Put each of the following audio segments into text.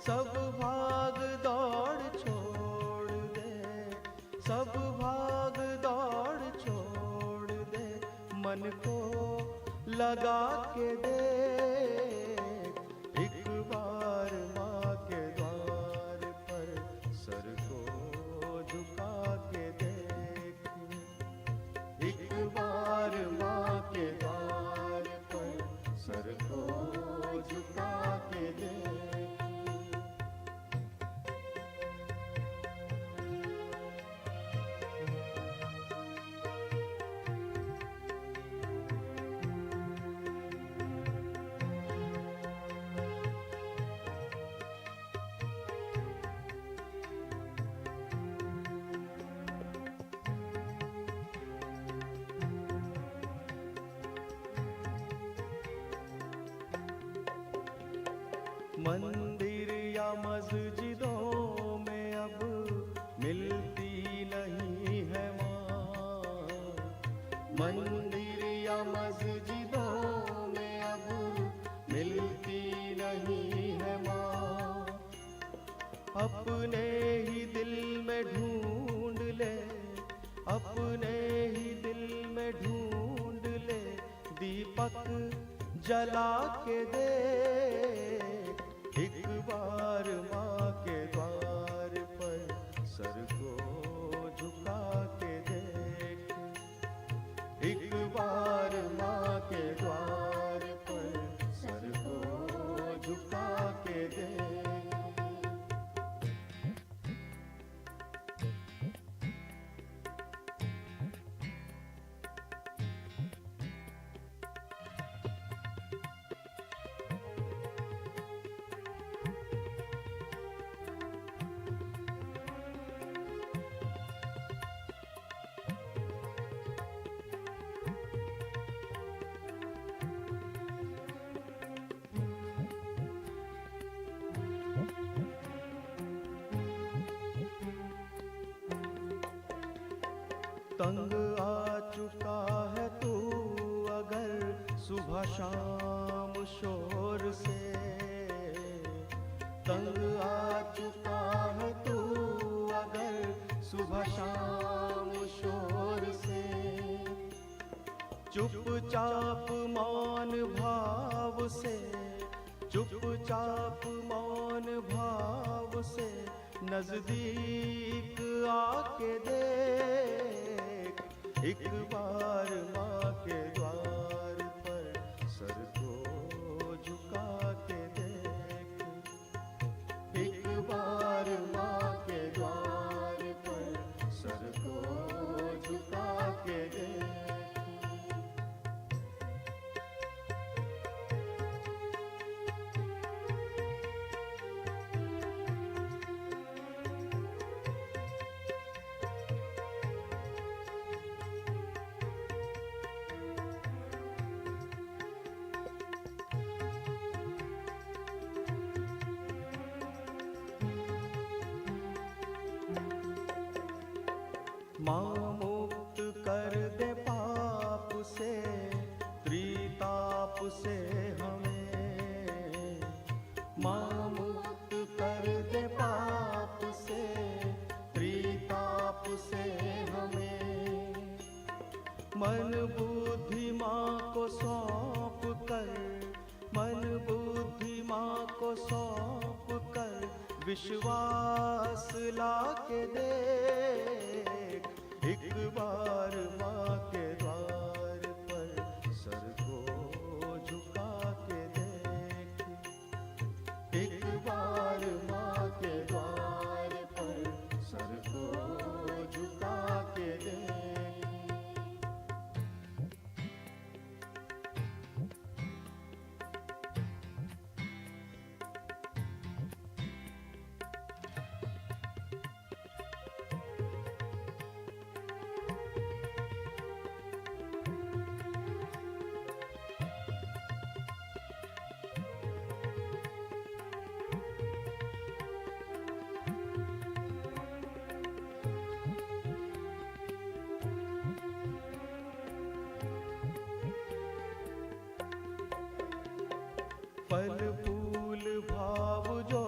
सब भाग दौड़ छोड़ दे, सब भाग दौड़ छोड़ दे, मन को लगा के देख, एक बार माँ के द्वार पर सर को झुका के देख, एक बार माँ के द्वार पर सर को झुका के देख। मंदिर या मस्जिदों में अब मिलती नहीं है माँ, मंदिर या मस्जिदों में अब मिलती नहीं है माँ। अपने ही दिल में ढूंढ ले, अपने ही दिल में ढूंढ ले, दीपक जला के दे, एक बार माँ के द्वार पर सर को झुका के देख, एक बार माँ के द्वार पर सर को झुका के देख। तंग आ चुका है तू अगर सुबह शाम शोर से, तंग आ चुका है तू अगर सुबह शाम शोर से, चुपचाप मौन भाव से, चुपचाप मौन भाव से, नजदीक आके देख, एक बार माँ के द्वार पर सर को झुका के देख, एक बार माँ के द्वार पर सर को झुका के देख। माँ मुक्त कर दे पाप से, त्रिताप से हमें, माँ मुक्त कर दे पाप से, त्रिताप से हमें, मन बुद्धि माँ को सौंप कर, मन बुद्धि माँ को सौंप कर, विश्वास ला के दे, एक बार माँ के द्वार पर सर को झुका के देख, एक बार माँ के द्वार पर सर को झुका के देख। फल फूल भाव जो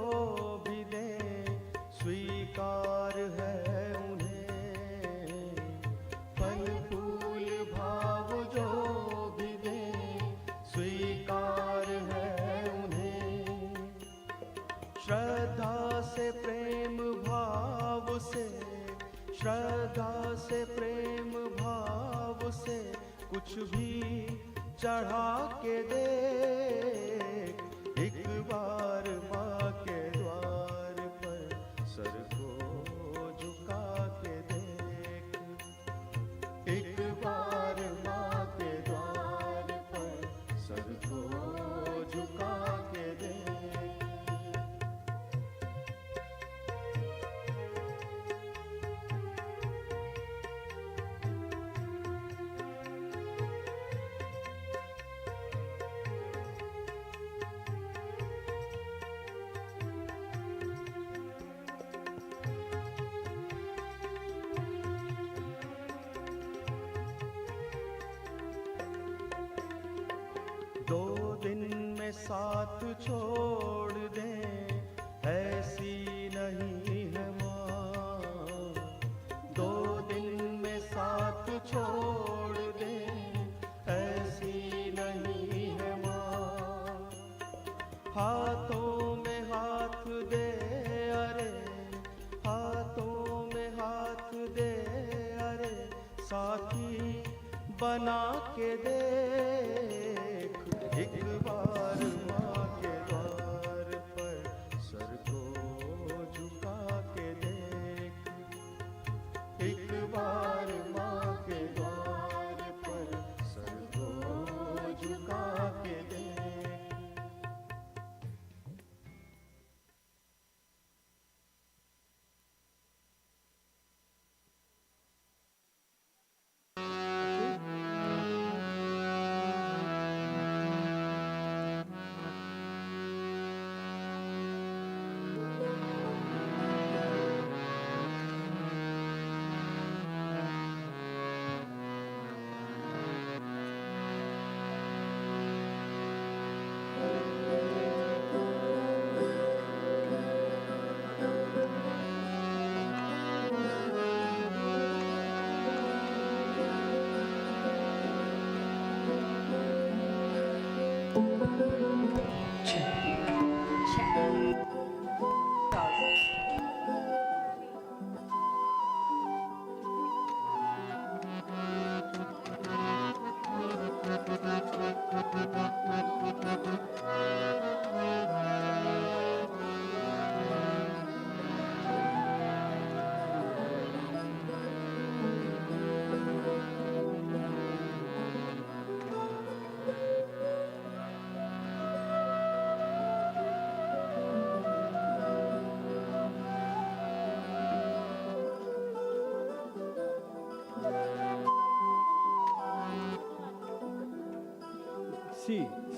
चढ़ा के देख, एक बार माँ के द्वार पर सर को झुका के देख, एक बार माँ के द्वार पर सर को झुका के देख। दो दिन में साथ छोड़ दें ऐसी नहीं है माँ, दो दिन में साथ छोड़ दें ऐसी नहीं है माँ। हाथों में हाथ दे, अरे हाथों में हाथ दे, अरे साथी बना के देख, एक बार माँ के द्वार पर सर को झुका के देख, एक बार माँ के द्वार पर सर को झुका के देख।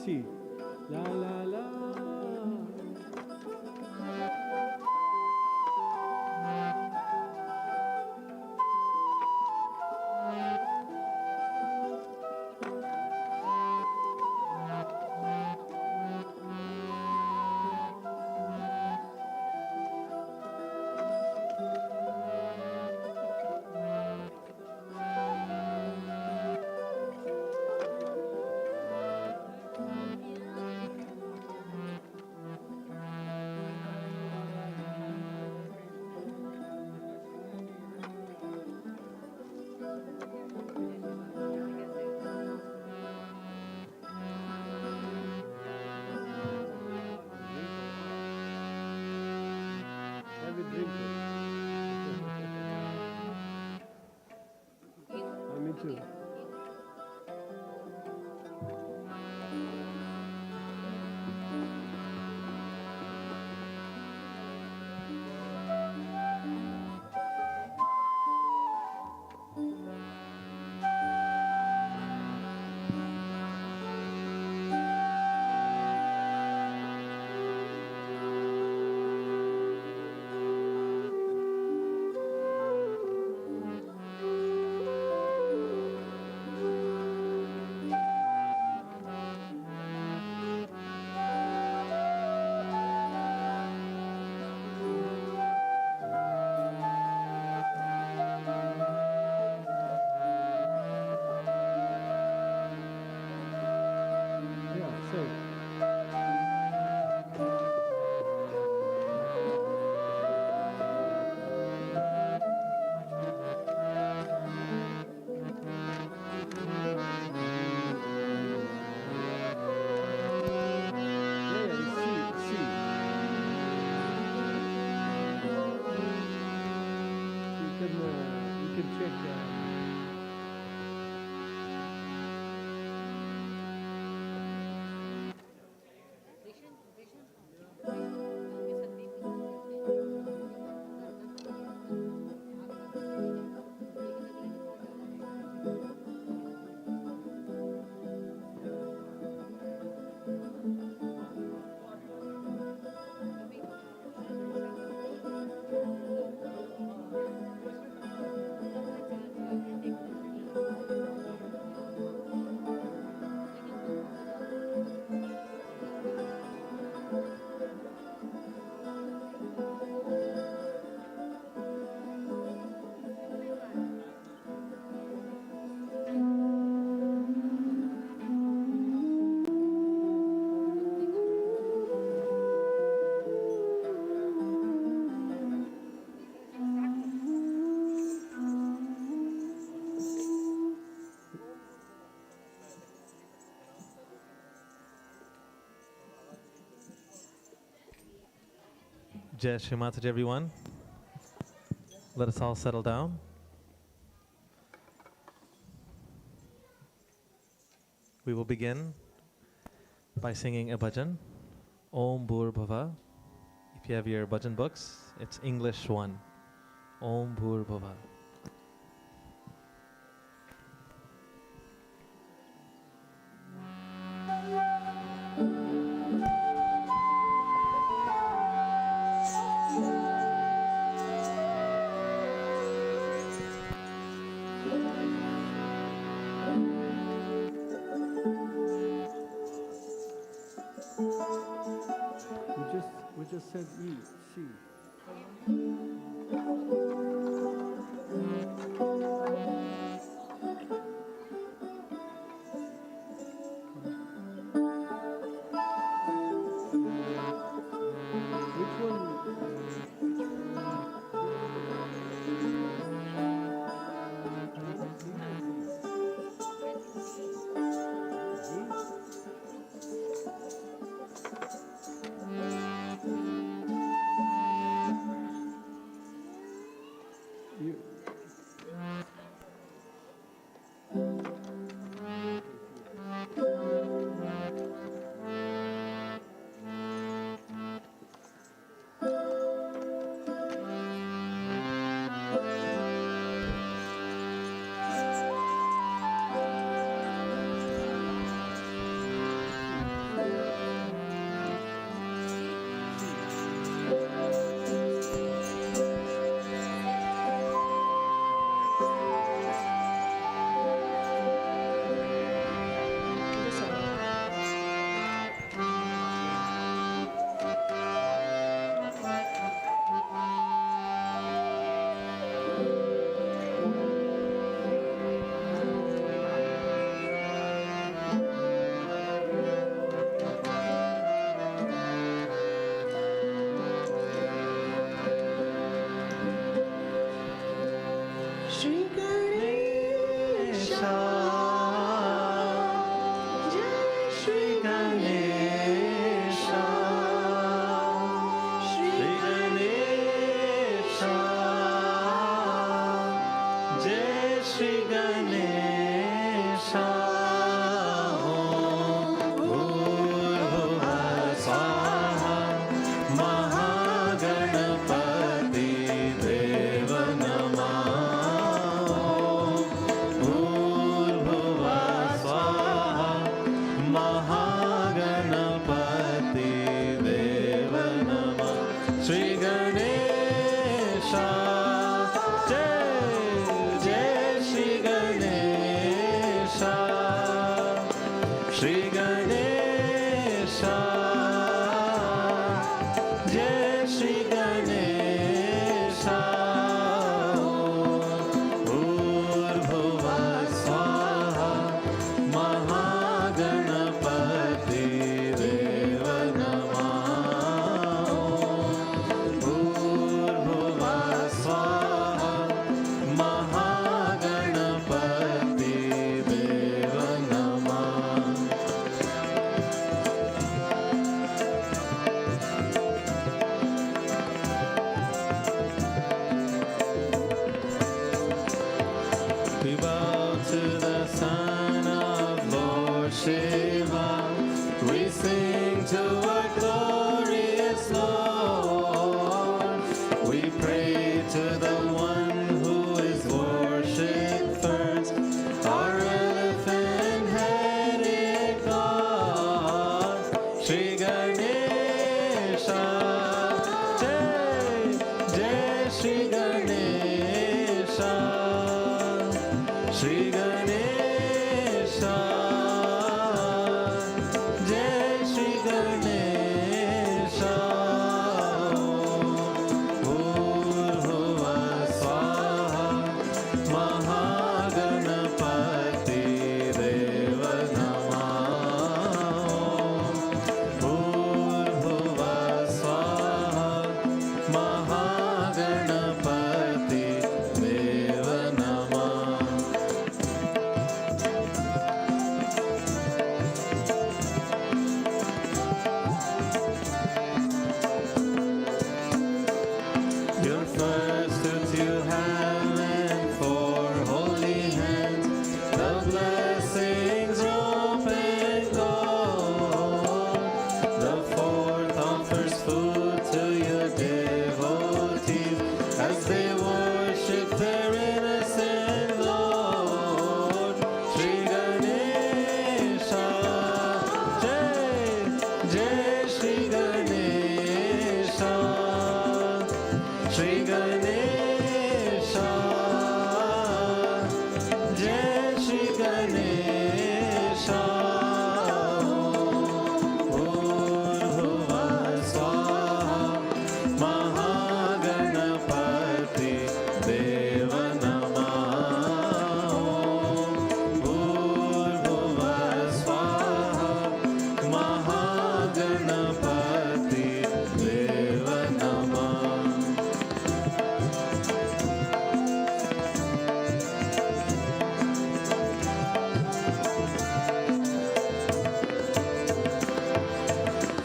Si, la la la. Me too. check that. Jai Shree Mataji, everyone. Let us all settle down. We will begin by singing a bhajan, Om Bhur Bhava. If you have your bhajan books, it's English 1. Om Bhur Bhava. We just said E, C. Which one? Shri Ganesha, Jai Shri Ganesha. Bhurbhuva Swaha, Mahaganapati Deva Namah. Bhurbhuva Swaha, Mahaganapati Deva Namah.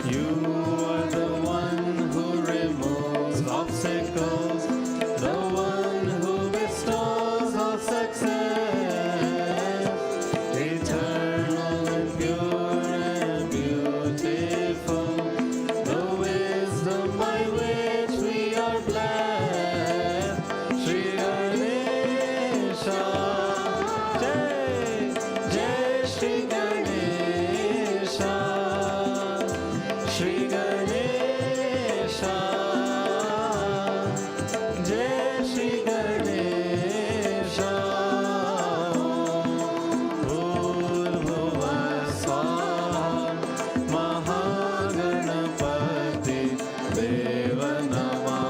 You are the one who removes obstacles, the one who bestows all success, eternal and pure and beautiful, the wisdom by which we are blessed. Shri Ganesha, Jai, Jai Shri Ganesha. Shri Ganesha, Jai Shri Ganesha. Bhurbhuva Swaha, Mahaganapati Deva Namah.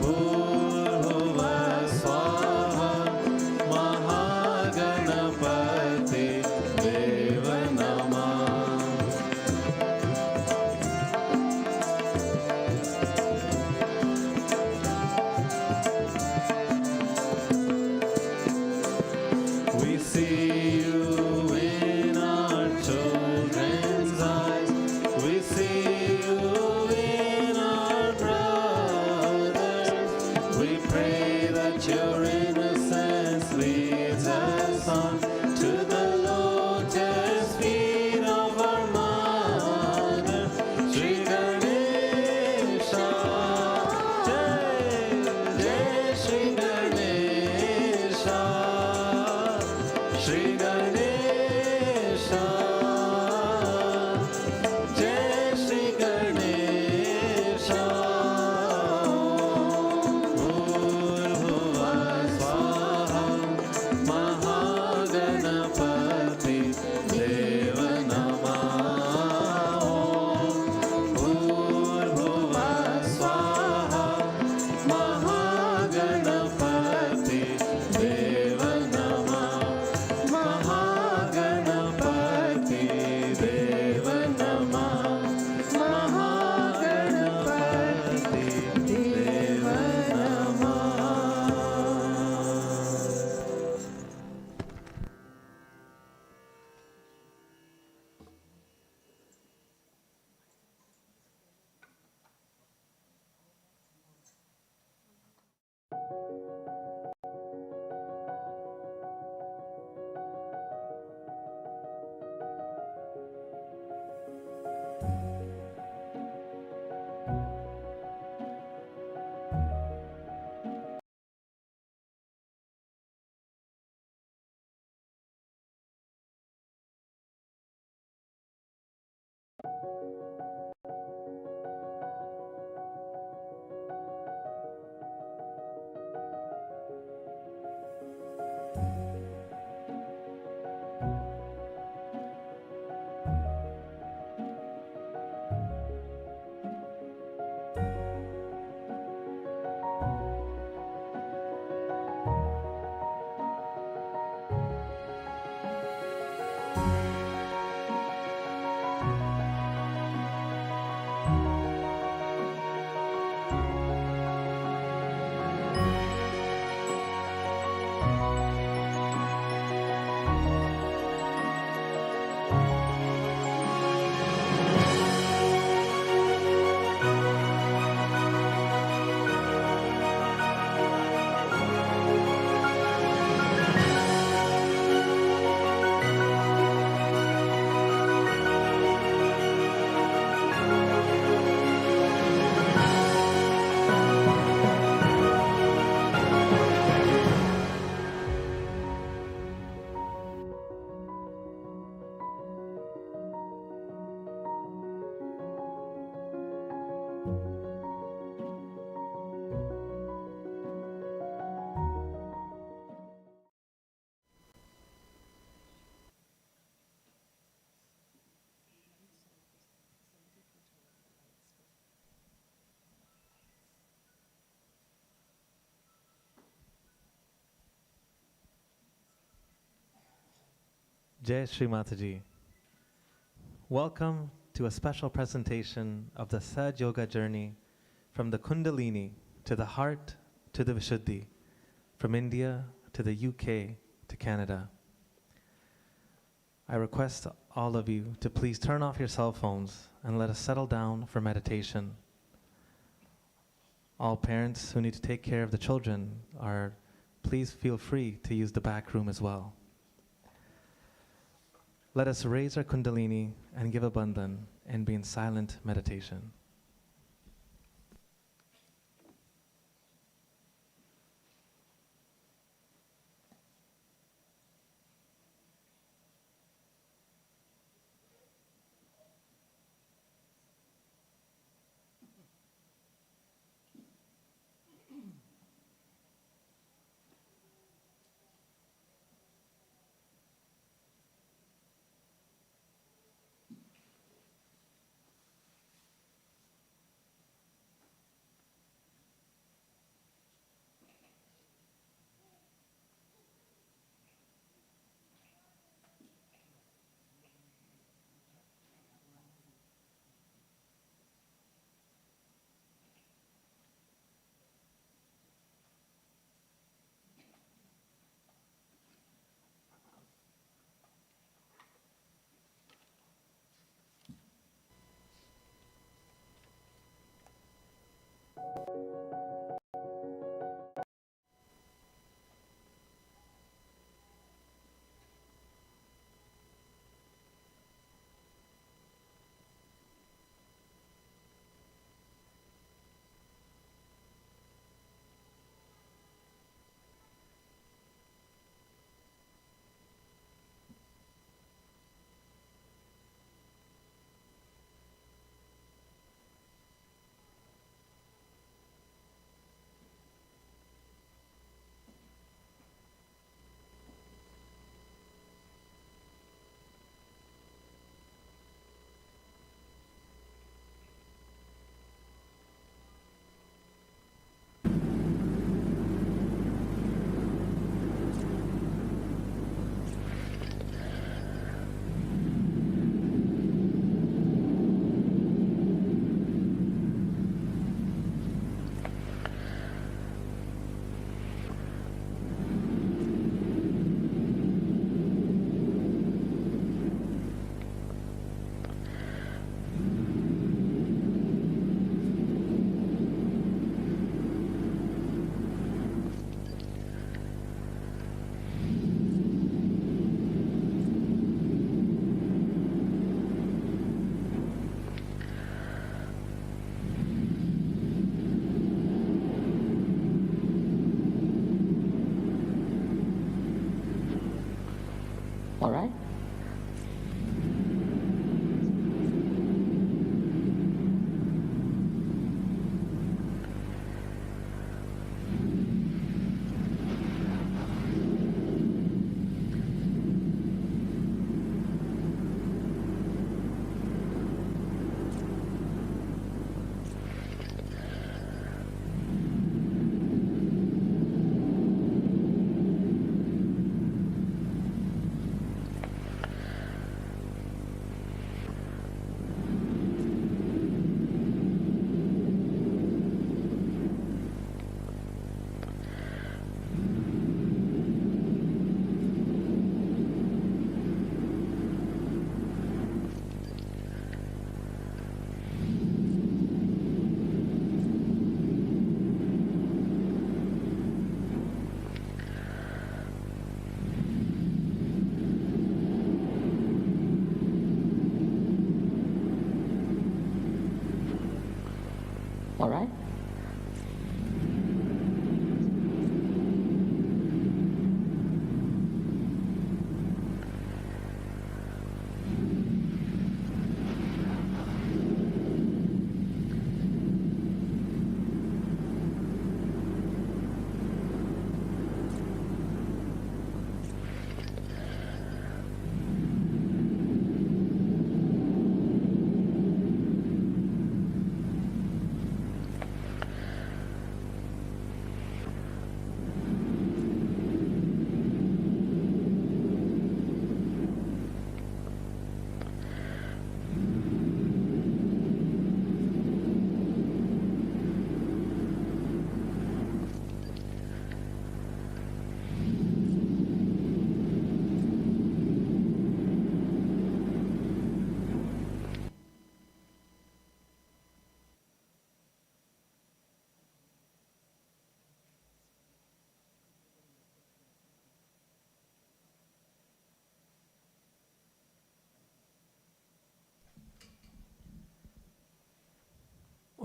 Bhurbhuva Swaha, Mahaganapati Deva Namah. We see you in our children's eyes. We see you in our brothers. We pray that your innocence leads us on to the lotus feet of our mother. Shri Ganesha, Jai, Jai Shri Ganesha. Shri Ganesha, Jai Shri Ganesha. Bhurbhuva Swaha, Mahaganapati Deva Namah. Bhurbhuva Swaha, Mahaganapati Deva Namah. Mahaganapati Deva Namah. Mahaganapati Deva Namah. Jai Shree Mataji. Welcome to a special presentation of the Sahaja Yoga journey from the Kundalini to the heart to the Vishuddhi, from India to the UK to Canada. I request all of you to please turn off your cell phones and let us settle down for meditation. All parents who need to take care of the children please feel free to use the back room as well. Let us raise our Kundalini and give a bandhan and be in silent meditation. All right? All right?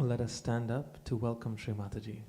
let us stand up to welcome Shree Mataji.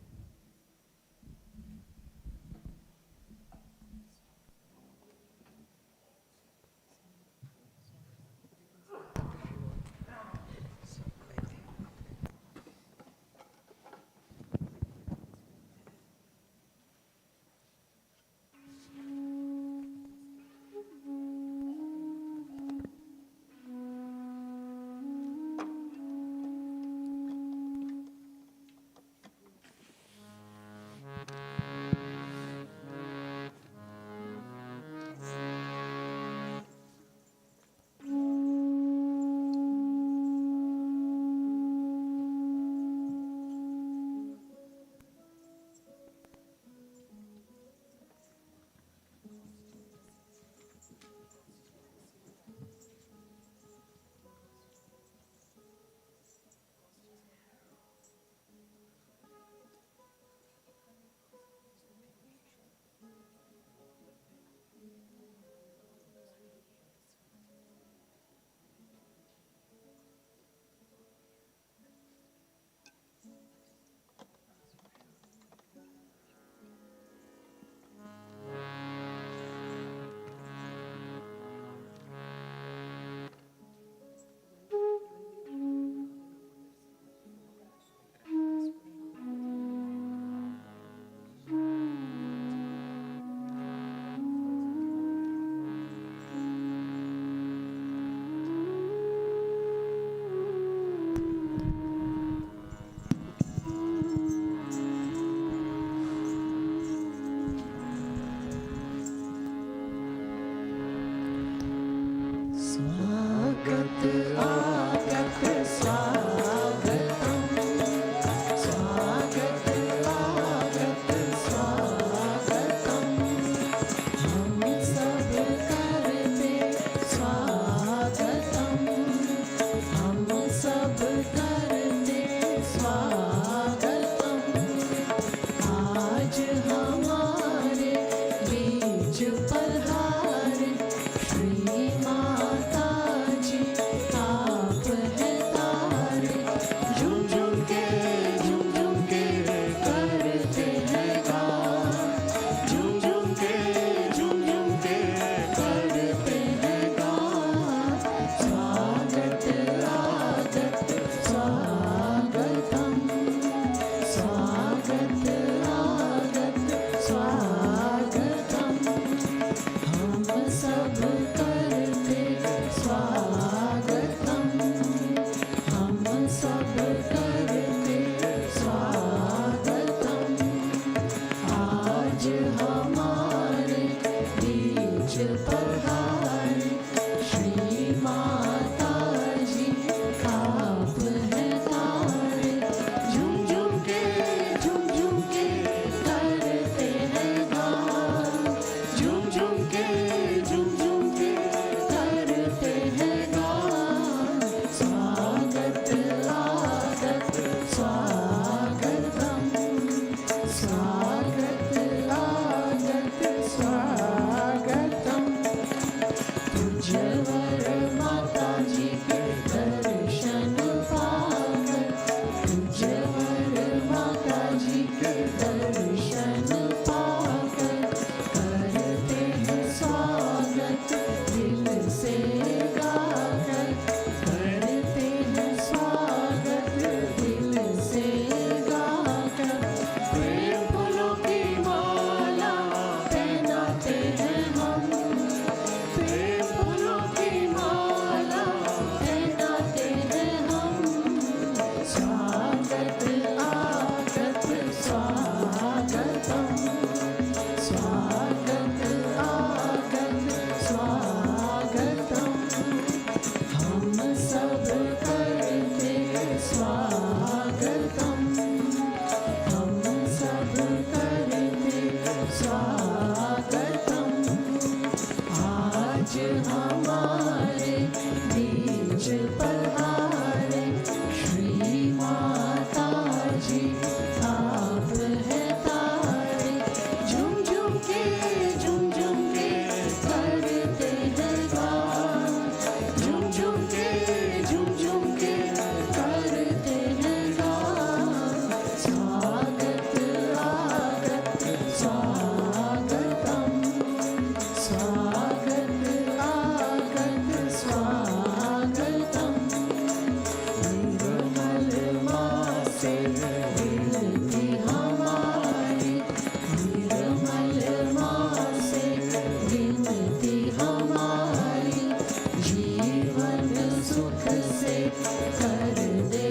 कर दे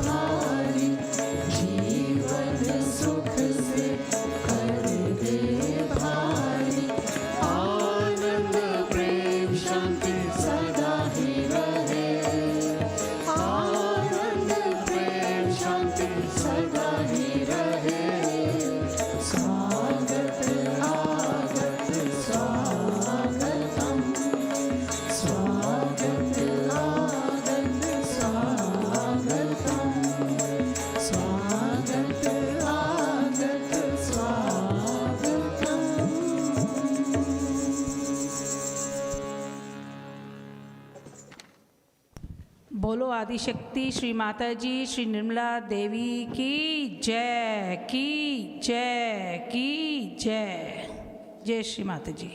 भारी, जीवन सुख से कर दे भारी। आनंद प्रेम शांति सदा ही रहे, आनंद प्रेम शांति सदा ही रहे। स्वागत आगत स्वागतम, स्वागत आगत स्वागतम, स्वागत आगत स्वागतम। बोलो आदिशक्ति श्री माता जी श्री निर्मला देवी की जय, की जय, की जय। जय श्री माता जी।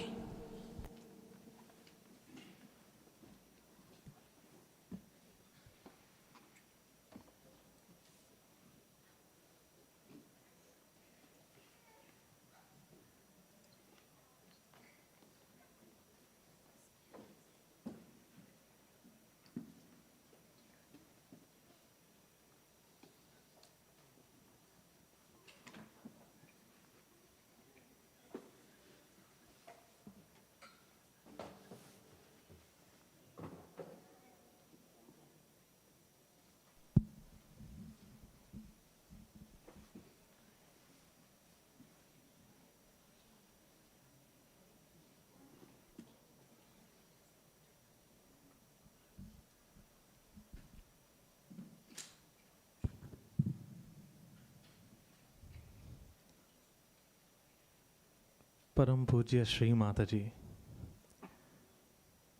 Param Pujya Shree Mataji.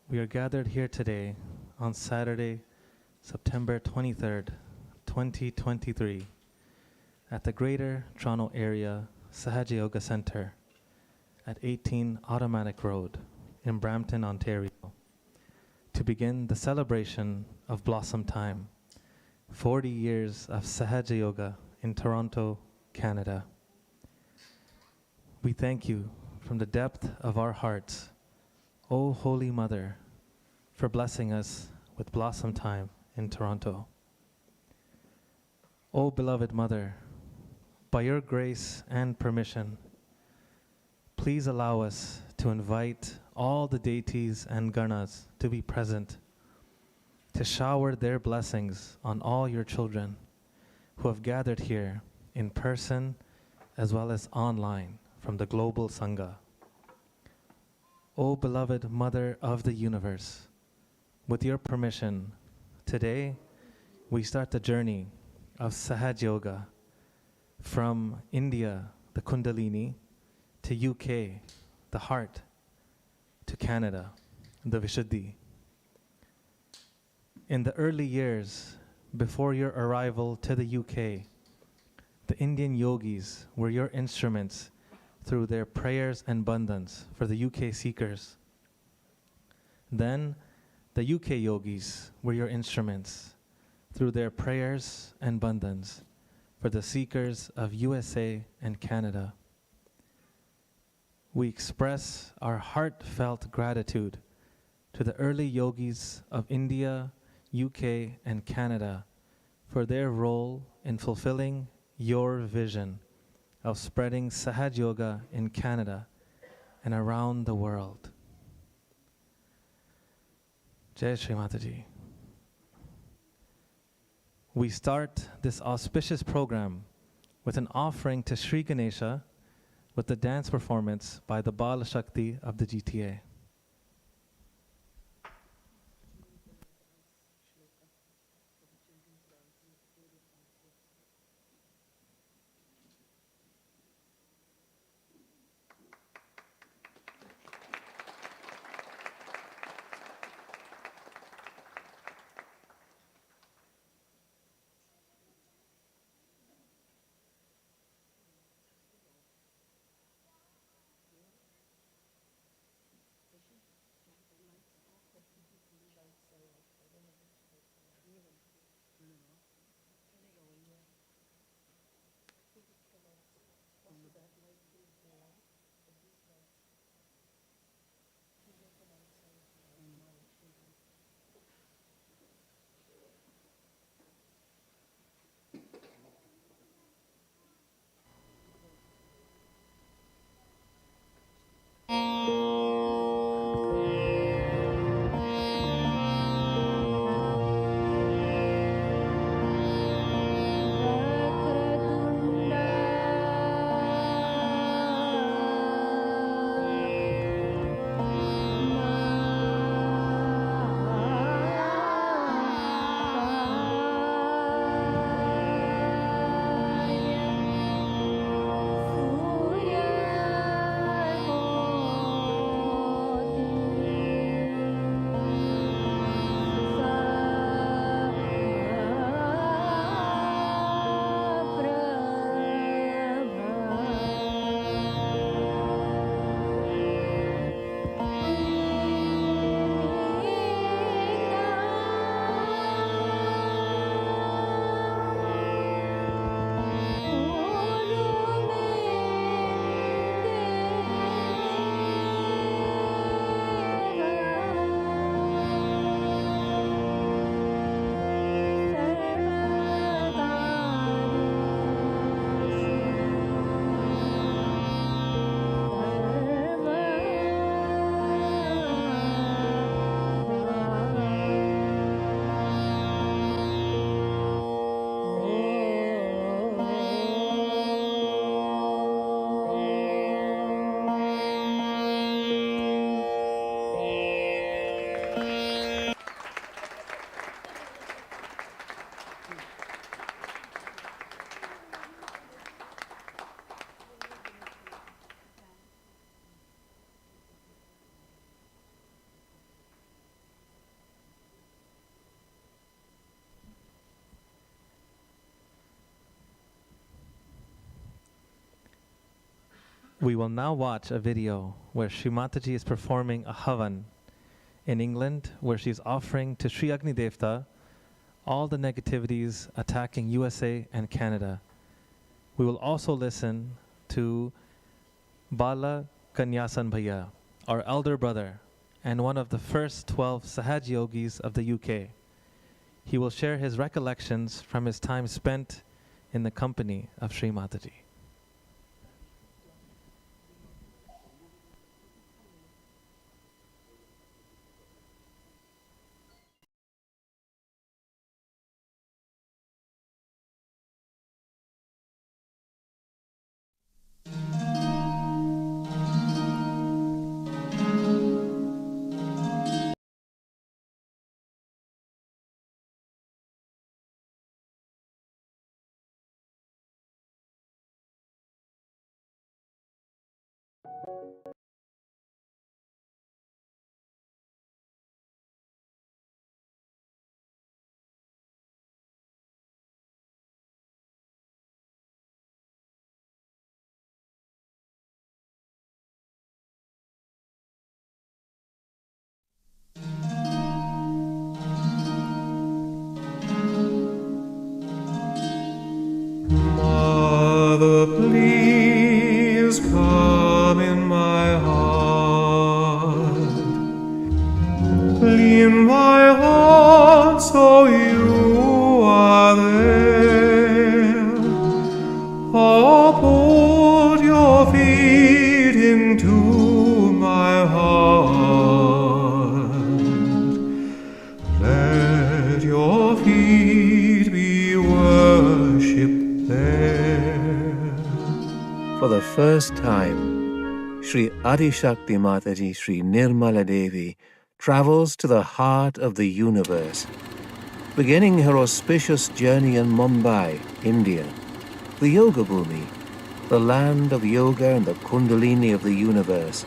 We are gathered here today on Saturday, September 23rd, 2023, at the Greater Toronto Area Sahaja Yoga Center at 18 Automatic Road in Brampton, Ontario, to begin the celebration of Blossom Time, 40 years of Sahaja Yoga in Toronto, Canada. We thank you from the depth of our hearts, O Holy Mother, for blessing us with Blossom Time in Toronto. O beloved Mother, by your grace and permission, please allow us to invite all the deities and ganas to be present, to shower their blessings on all your children who have gathered here in person as well as online from the global Sangha. O beloved Mother of the Universe, with your permission, today we start the journey of Sahaja Yoga from India, the Kundalini, to UK, the heart, to Canada, the Vishuddhi. In the early years before your arrival to the UK, the Indian yogis were your instruments through their prayers and bandhans for the UK seekers. Then the UK yogis were your instruments through their prayers and bandhans for the seekers of USA and Canada. We express our heartfelt gratitude to the early yogis of India, UK, and Canada for their role in fulfilling your vision of spreading Sahaja Yoga in Canada and around the world. Jai Shree Mataji. We start this auspicious program with an offering to Sri Ganesha with the dance performance by the Bala Shakti of the GTA. We will now watch a video where Shree Mataji is performing a Havan in England, where she's offering to Sri Agni Devta all the negativities attacking USA and Canada. We will also listen to Bala Kanyasan Bhaiya, our elder brother, and one of the first 12 Sahaja Yogis of the UK. He will share his recollections from his time spent in the company of Shree Mataji. Mother, please come in my heart. Clean my heart so you are there. Oh, put your feet into my heart. Let your feet be worshipped there. For the first time, Sri Adishakti Mataji Sri Nirmala Devi travels to the heart of the universe, beginning her auspicious journey in Mumbai, India, the Yoga Bhumi, the land of yoga and the Kundalini of the universe,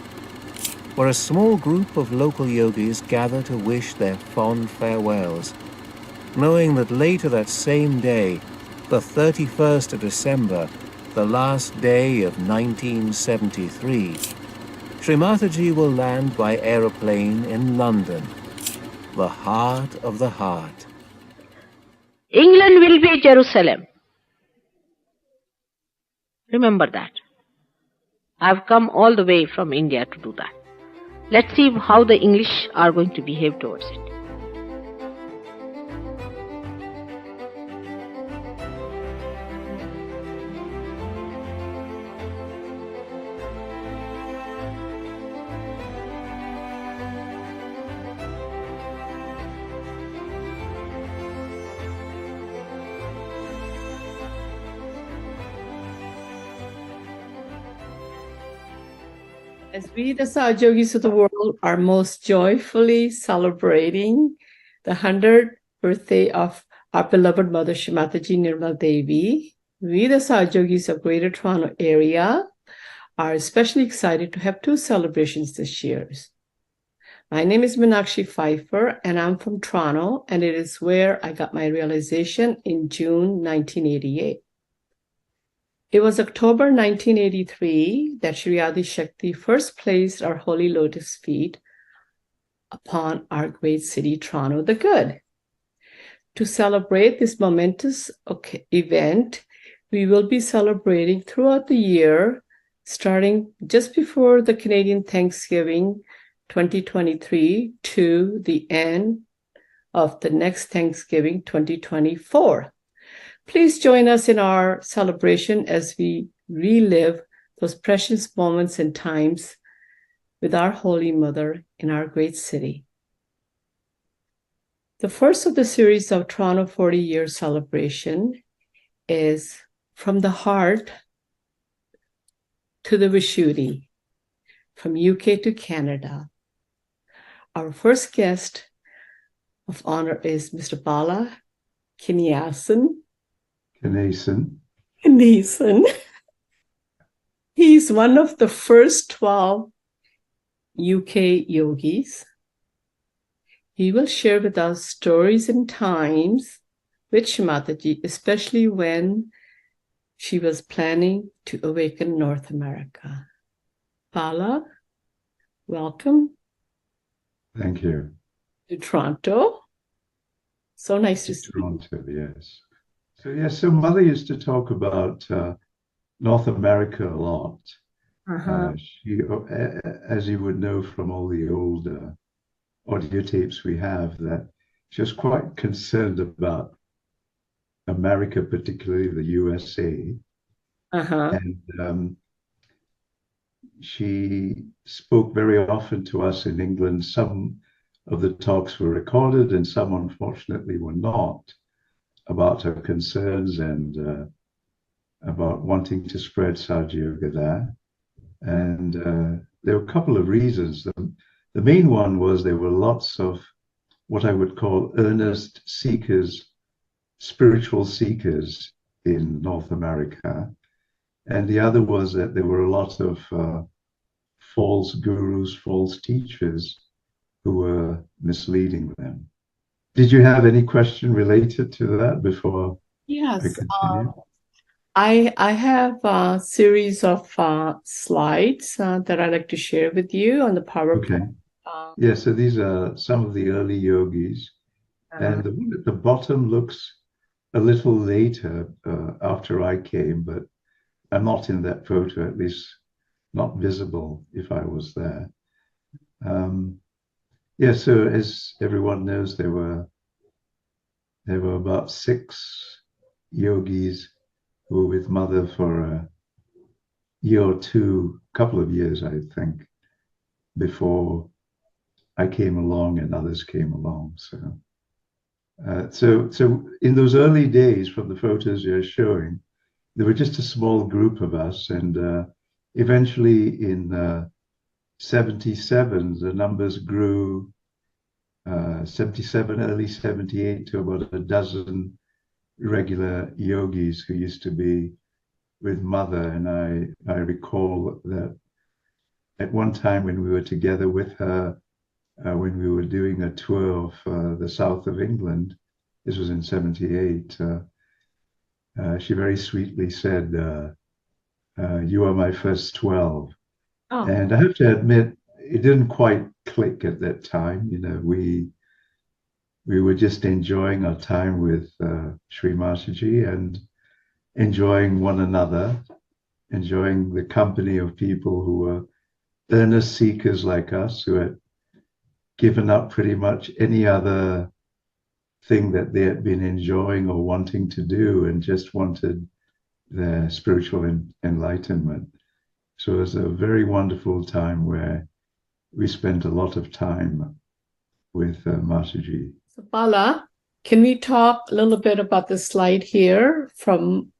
where a small group of local yogis gather to wish their fond farewells, knowing that later that same day, the 31st of December, the last day of 1973, Shree Mataji will land by aeroplane in London, the heart of the heart. England will be Jerusalem. Remember that. I've come all the way from India to do that. Let's see how the English are going to behave towards it. As we, the Sahaja Yogis of the world, are most joyfully celebrating the 100th birthday of our beloved mother, Shree Mataji Nirmala Devi, we, the Sahaja Yogis of Greater Toronto Area, are especially excited to have two celebrations this year. My name is Meenakshi Pfeiffer, and I'm from Toronto, and it is where I got my realization in June 1988. It was October 1983 that Shree Adi Shakti first placed our holy lotus feet upon our great city, Toronto the Good. To celebrate this momentous event, we will be celebrating throughout the year, starting just before the Canadian Thanksgiving 2023 to the end of the next Thanksgiving 2024. Please join us in our celebration as we relive those precious moments and times with our Holy Mother in our great city. The first of the series of Toronto 40-year celebration is From the Heart to the Vishuddhi, from UK to Canada. Our first guest of honor is Mr. Bala Kanyasan. Ganesha. He's one of the first 12 UK yogis. He will share with us stories and times with Shree Mataji, especially when she was planning to awaken North America. Bala, welcome Thank you. to Toronto. So nice to see you. Toronto, yes. So Mother used to talk about North America a lot. She, as you would know from all the old audio tapes we have, that she was quite concerned about America, particularly the USA. And she spoke very often to us in England. Some of the talks were recorded and some, unfortunately, were not, about her concerns and about wanting to spread Sahaja Yoga there. And there were a couple of reasons. The main one was there were lots of what I would call earnest seekers, spiritual seekers in North America. And the other was that there were a lot of false gurus, false teachers who were misleading them. Did you have any question related to that before I continue? I have a series of slides that I'd like to share with you on the PowerPoint. Okay. So these are some of the early yogis. And the one at the bottom looks a little later after I came, but I'm not in that photo, at least not visible if I was there. So as everyone knows, there were about 6 yogis who were with Mother for a year or two, couple of years, I think, before I came along and others came along. So in those early days, from the photos you're showing, there were just a small group of us, and eventually in 77, the numbers grew, 77, early 78, to about a dozen regular yogis who used to be with Mother. And I recall that at one time when we were together with her, when we were doing a tour of the south of England, this was in 78, she very sweetly said, "You are my first 12." Oh. And I have to admit, it didn't quite click at that time. You know, we were just enjoying our time with Shree Mataji and enjoying one another, enjoying the company of people who were earnest seekers like us, who had given up pretty much any other thing that they had been enjoying or wanting to do and just wanted their spiritual enlightenment. So it was a very wonderful time where we spent a lot of time with Mataji. So Bala, can we talk a little bit about the slide here, from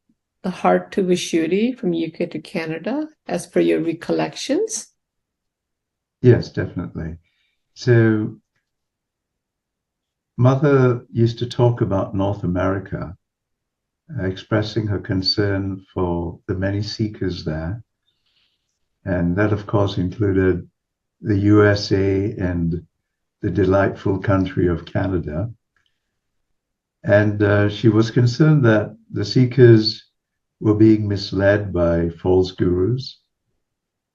the heart to Vishuddhi, from UK to Canada, as per your recollections? Yes, definitely. So Mother used to talk about North America, expressing her concern for the many seekers there. And that, of course, included the USA and the delightful country of Canada. And she was concerned that the seekers were being misled by false gurus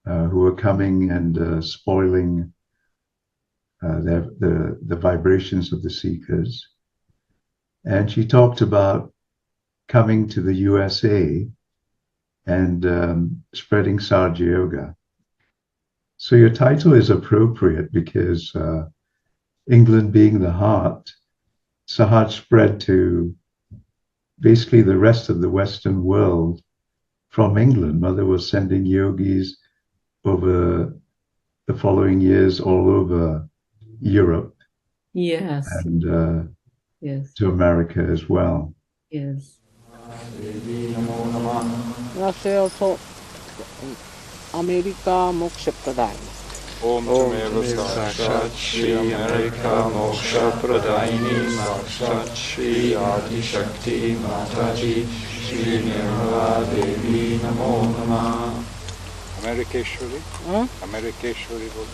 who were coming and spoiling the vibrations of the seekers. And she talked about coming to the USA and spreading Sahaja Yoga. So your title is appropriate because England being the heart, Sahaj spread to basically the rest of the Western world from England. Mother was sending yogis over the following years all over Europe. Yes. And yes. to America as well. Yes. America Moksha Pradayini. Om Tumeva Sakshat Shri America Moksha Pradayini Sakshat Shri Adi Shakti Mataji Shri Nirmala Devi Namo Namah. Amerikeshwari? Amerikeshwari bol.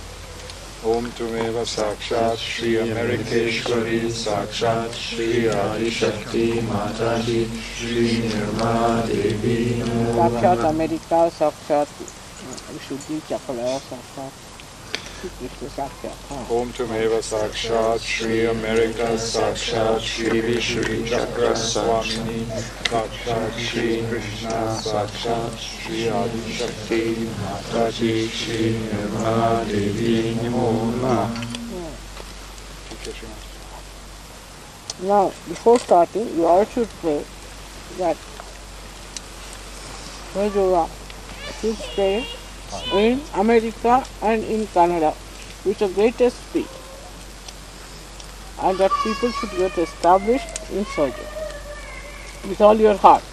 Om Tumeva Sakshat Shri Amerikeshwari Sakshat Shri Adi Shakti Mataji Shri Nirmala Devi Namo Namah. Sakshat America, Sakshat Vishuddhi Chakraya Sakshat Krishna Sakshat. Om Tumeva Sakshat Shri America Sakshat Shri Vishuddhi Chakra Swamini Sakshat Shri Krishna Sakshat Shri Adi Shakti Mataji Shri Nirmala Devi Namo Namah. Now, before starting, you all should pray that Sahaja Yoga should stay in America and in Canada with the greatest speed, and that people should get established in Sahaja Yoga with all your heart.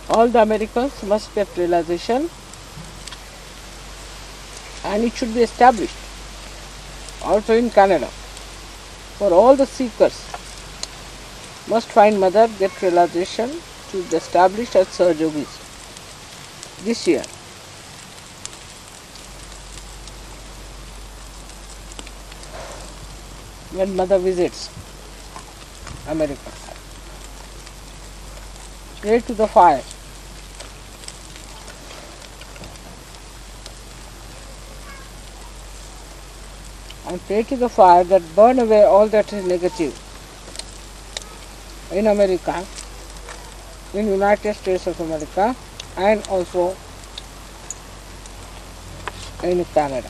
All the Americans must get realization, and it should be established also in Canada. For all the seekers must find mother, get realization, to be established as Sahaja Yogis this year. When mother visits America, pray to the fire. And pray to the fire that burn away all that is negative in America, in United States of America, and also in Canada.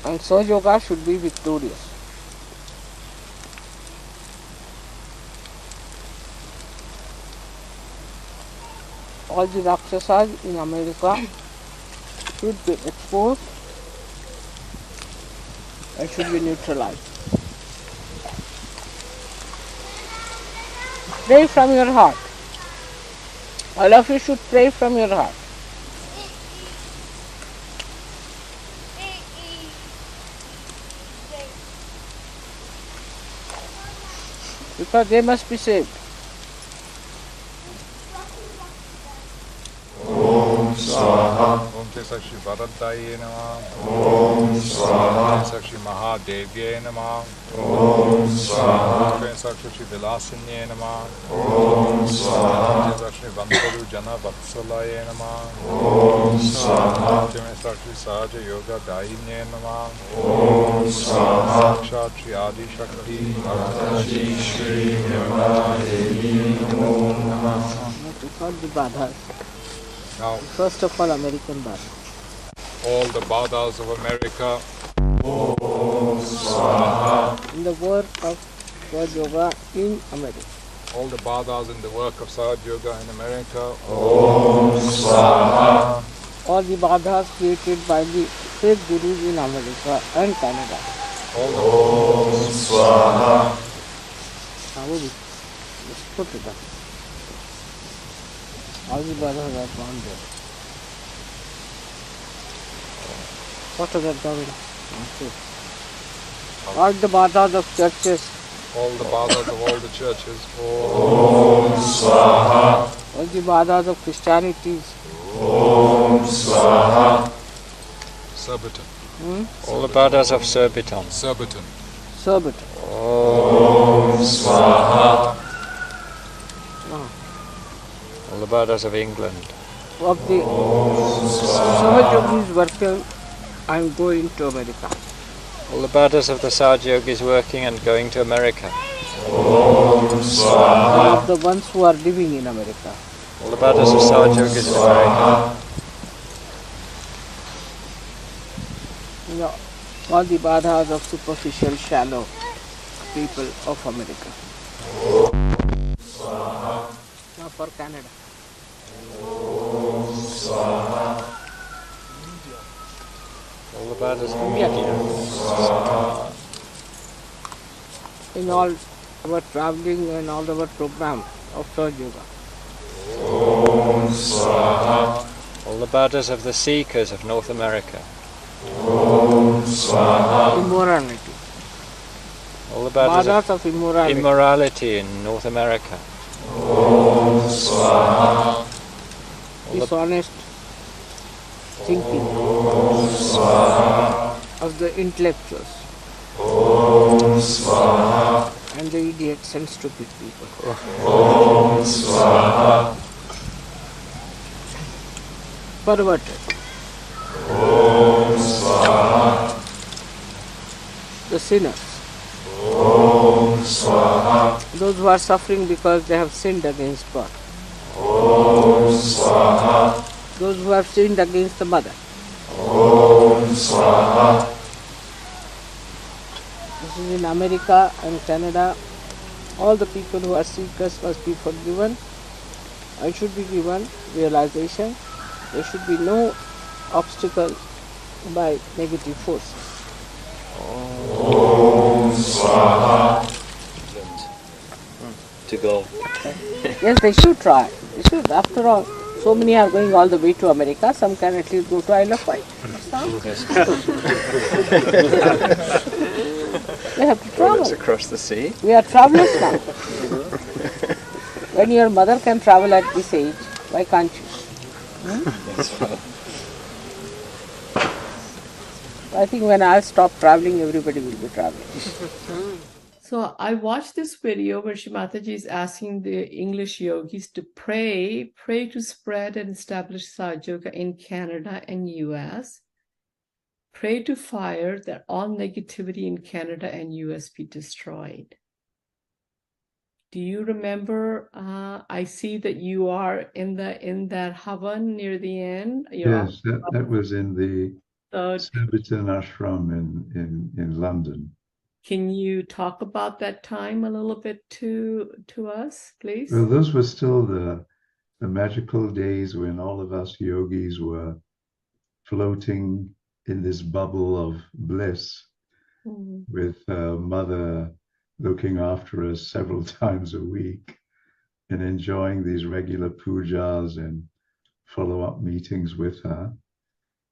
And Sahaja Yoga should be victorious. All the Rakshasas in America should be exposed and should be neutralized. Pray from your heart. All of you should pray from your heart. Because they must be saved. Swaha. Om Sakshi Bharadaye Namah. Om Swaha. Sakshi Mahadevye Namah. Om Swaha. Sakshi Vilasanye Namah. Om Swaha. Sakshi Vantaru Jana Vatsalaye Namah. Om Swaha. Sakshi Sahaja Yoga Daine Namah. Om Swaha. Sakshat Shri Adi Shakti Mataji Shri Nirmala Devi Namo Namah. All the badhas. Now, first of all, American badhas. All the badhas of America. Om Swaha. In the work of Sahaja Yoga in America. All the badhas in the work of Sahaja Yoga in America. Om Swaha. All the badhas created by the fake gurus in America and Canada. Om Swaha. Let's put it up. All the badhas are gone there. What are they doing? All the badhas of churches. All the badhas of all the churches. Om Swaha. All the badhas of Christianity. Om Swaha. Surbiton. All the badhas of Surbiton. Surbiton. Surbiton. Om Swaha. All the badhas of England. Of the Sahaja Yogis working and going to America. All the badhas of the Sahaja Yogis working and going to America. Om Swaha. Of the ones who are living in America. All the badhas of Sahaja Yogis in America. You know, all the badhas of superficial, shallow people of America. Now for Canada. Om Swaha. All the badhas of India. In all our traveling and all our program of Sahaja Yoga. Om Swaha. All the badhas of the seekers of North America. Om Swaha. Immorality. All the badhas of immorality. Immorality in North America. Om Swaha. Dishonest. thinking of the intellectuals and the idiots and stupid people. Perverted. The sinners. Those who are suffering because they have sinned against God. Those who have sinned against the mother. This is in America and Canada. All the people who are seekers must be forgiven and should be given realization. There should be no obstacle by negative forces. To go. Yes, they should try. They should. After all, so many are going all the way to America. Some can at least go to Isle of Wight. They have to travel. Across the sea. We are travelers now. When your mother can travel at this age, why can't you? I think when I stop traveling, everybody will be traveling. So I watched this video where Shree Mataji is asking the English yogis to pray to spread and establish Sahaja Yoga in Canada and US. Pray to fire that all negativity in Canada and US be destroyed. Do you remember? I see that you are in that havan near the end. Yes, that was in the Surbiton Ashram in London. Can you talk about that time a little bit to us, please? Well, those were still the magical days when all of us yogis were floating in this bubble of bliss with Mother looking after us several times a week and enjoying these regular pujas and follow-up meetings with her,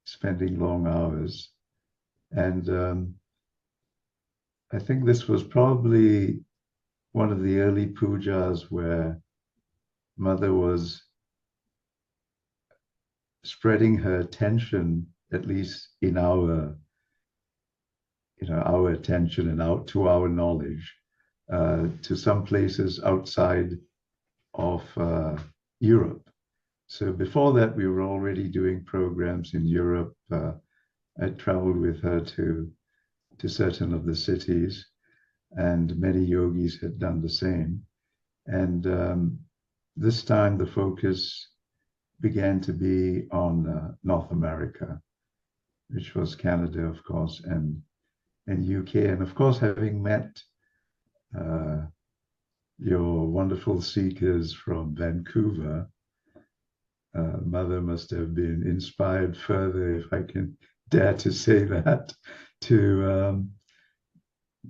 spending long hours. And I think this was probably one of the early pujas where Mother was spreading her attention, at least in our attention and out to our knowledge, to some places outside of Europe. So before that, we were already doing programs in Europe. I traveled with her to certain of the cities, and many yogis had done the same. And this time the focus began to be on North America, which was Canada, of course, and UK. And of course, having met your wonderful seekers from Vancouver, Mother must have been inspired further, if I can dare to say that, to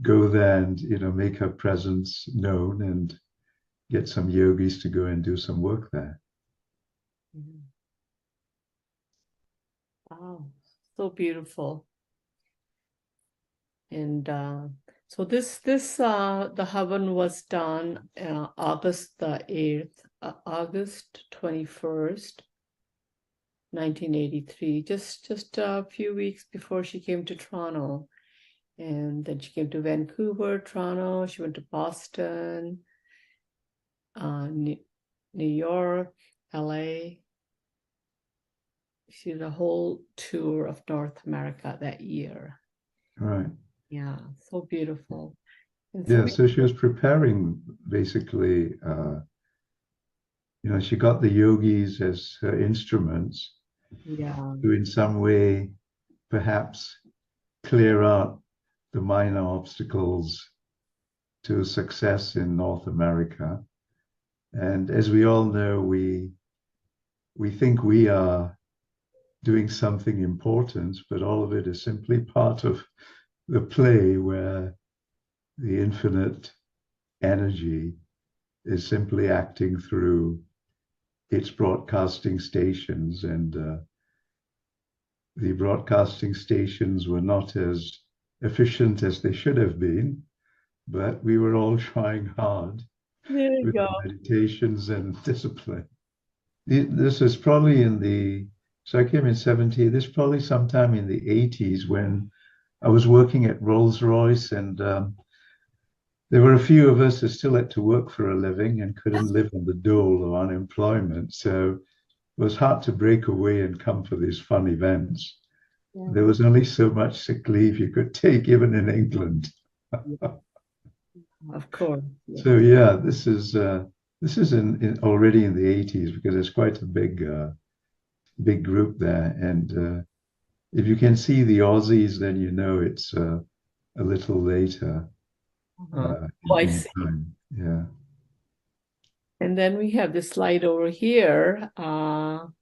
go there and make her presence known and get some yogis to go and do some work there. Wow, so beautiful. And so this the Havan was done August the 8th, August 21st, 1983, just a few weeks before she came to Toronto. And then she came to Vancouver, Toronto, she went to Boston, New York, LA. She did a whole tour of North America that year. Right. Yeah, so beautiful. And Yeah, so she was preparing basically, she got the yogis as her instruments to in some way perhaps clear out the minor obstacles to success in North America. And as we all know, we think we are doing something important, but all of it is simply part of the play where the infinite energy is simply acting through its broadcasting stations. And the broadcasting stations were not as efficient as they should have been, but we were all trying hard with meditations and discipline. This is probably in the So I came in 70. This probably sometime in the 80s when I was working at Rolls-Royce, and there were a few of us who still had to work for a living and couldn't live on the dole of unemployment. So it was hard to break away and come for these fun events. Yeah. There was only so much sick leave you could take, even in England. Of course. Yeah. So yeah, this is already in the 80s, because it's quite a big group there. And if you can see the Aussies, then you know it's a little later I in see. time. Yeah. And then we have this slide over here. Do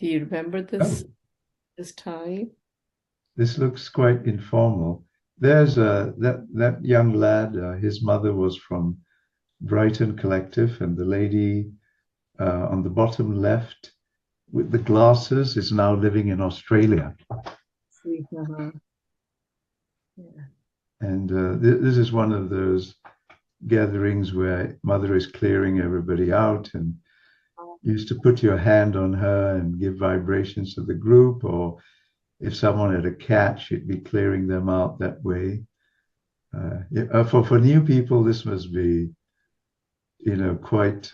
you remember this time? This looks quite informal. There's that young lad. His mother was from Brighton Collective, and the lady on the bottom left with the glasses is now living in Australia. Yeah. And this is one of those gatherings where mother is clearing everybody out, and you used to put your hand on her and give vibrations to the group, or if someone had a cat, she'd be clearing them out that way. For new people, this must be, quite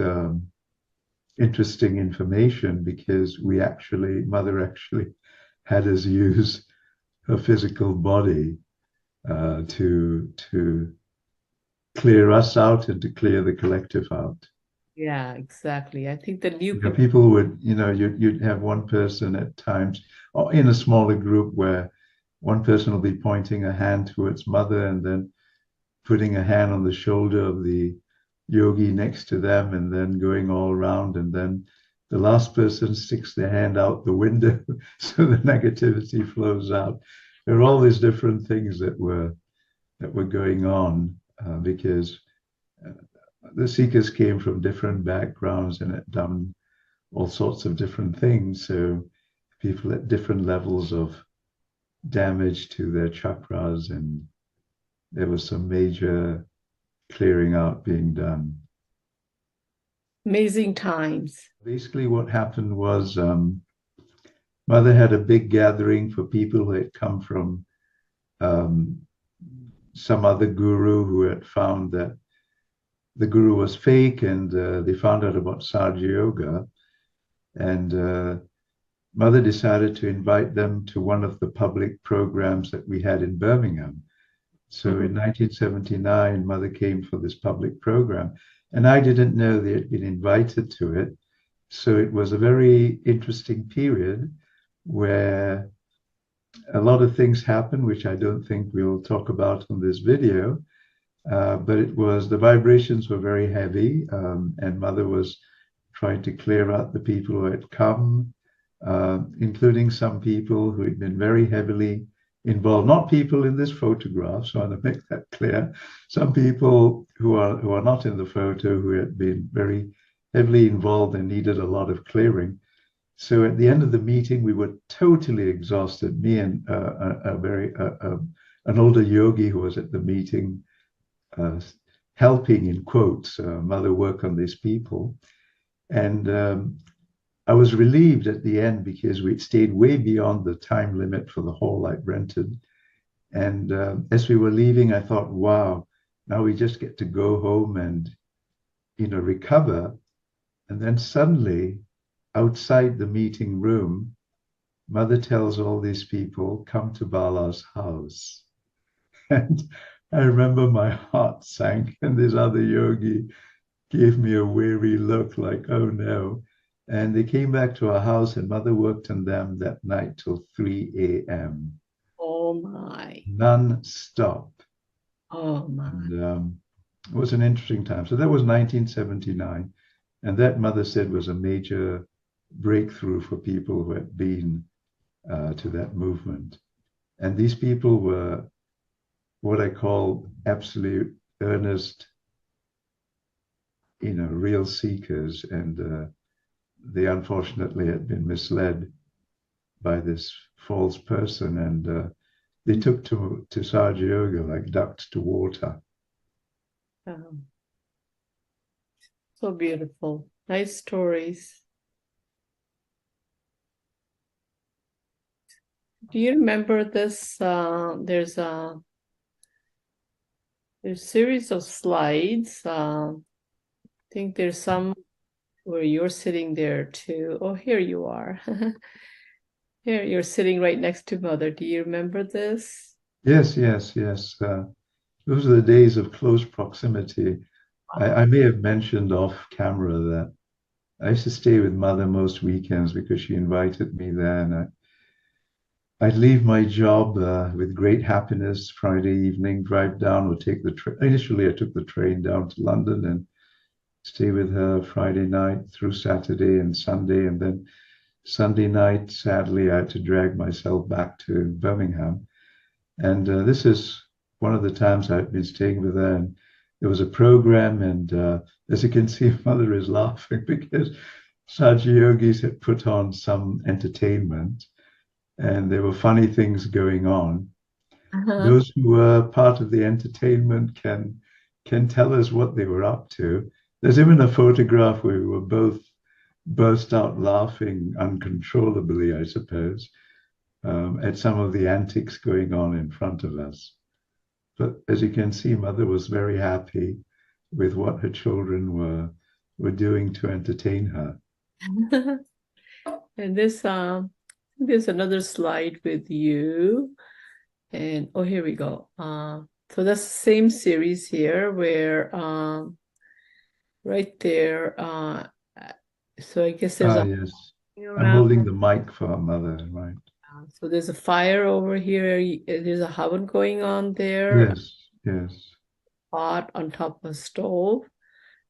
interesting information, because mother actually had us use her physical body to clear us out and to clear the collective out. Yeah, exactly. I think the new People would, you'd have one person at times, or in a smaller group, where one person will be pointing a hand towards mother and then putting a hand on the shoulder of the yogi next to them, and then going all around, and then the last person sticks their hand out the window so the negativity flows out. There are all these different things that were going on, because the seekers came from different backgrounds and had done all sorts of different things. So people at different levels of damage to their chakras, and there was some major clearing out being done. amazing times. Basically, what happened was mother had a big gathering for people who had come from some other guru who had found that the guru was fake, and they found out about Sahaja Yoga. And mother decided to invite them to one of the public programs that we had in Birmingham. So in 1979, mother came for this public program, and I didn't know they had been invited to it. So it was a very interesting period where a lot of things happened, which I don't think we'll talk about on this video. But the vibrations were very heavy, and mother was trying to clear out the people who had come, including some people who had been very heavily involved, not people in this photograph, so I want to make that clear. Some people who are not in the photo, who had been very heavily involved and needed a lot of clearing. So at the end of the meeting, we were totally exhausted. Me and an older yogi who was at the meeting, helping in quotes mother work on these people. And I was relieved at the end, because we'd stayed way beyond the time limit for the hall I'd rented. And as we were leaving, I thought, wow, now we just get to go home and, recover. And then suddenly, outside the meeting room, mother tells all these people, come to Bala's house. And I remember my heart sank, and this other yogi gave me a weary look like, oh no. And they came back to our house, and mother worked on them that night till 3 a.m. Oh my. Non-stop. Oh my. And it was an interesting time. So that was 1979. And that mother said was a major breakthrough for people who had been to that movement. And these people were what I call absolute earnest, real seekers. And they unfortunately had been misled by this false person, and they took to Sahaja Yoga like ducks to water. So beautiful. Nice stories. Do you remember this? There's a series of slides. I think there's some where you're sitting there too. Oh, here you are. Here you're sitting right next to Mother. Do you remember this? Yes, yes, yes. Those are the days of close proximity. I may have mentioned off camera that I used to stay with Mother most weekends because she invited me there, and I'd leave my job with great happiness Friday evening, drive down or take the train. Initially, I took the train down to London and stay with her Friday night through Saturday and Sunday. And then Sunday night, sadly, I had to drag myself back to Birmingham. And this is one of the times I've been staying with her. And there was a program, and as you can see, Mother is laughing because Sahaja Yogis had put on some entertainment, and there were funny things going on. Those who were part of the entertainment can tell us what they were up to. There's even a photograph where we were both burst out laughing uncontrollably, I suppose, at some of the antics going on in front of us. But as you can see, Mother was very happy with what her children were doing to entertain her. And there's another slide with you. And oh, here we go. So that's the same series here where right there. So I guess there's yes. I'm holding the mic for her Mother, right? So there's a fire over here. There's a oven going on there. Yes, yes. Pot on top of a stove.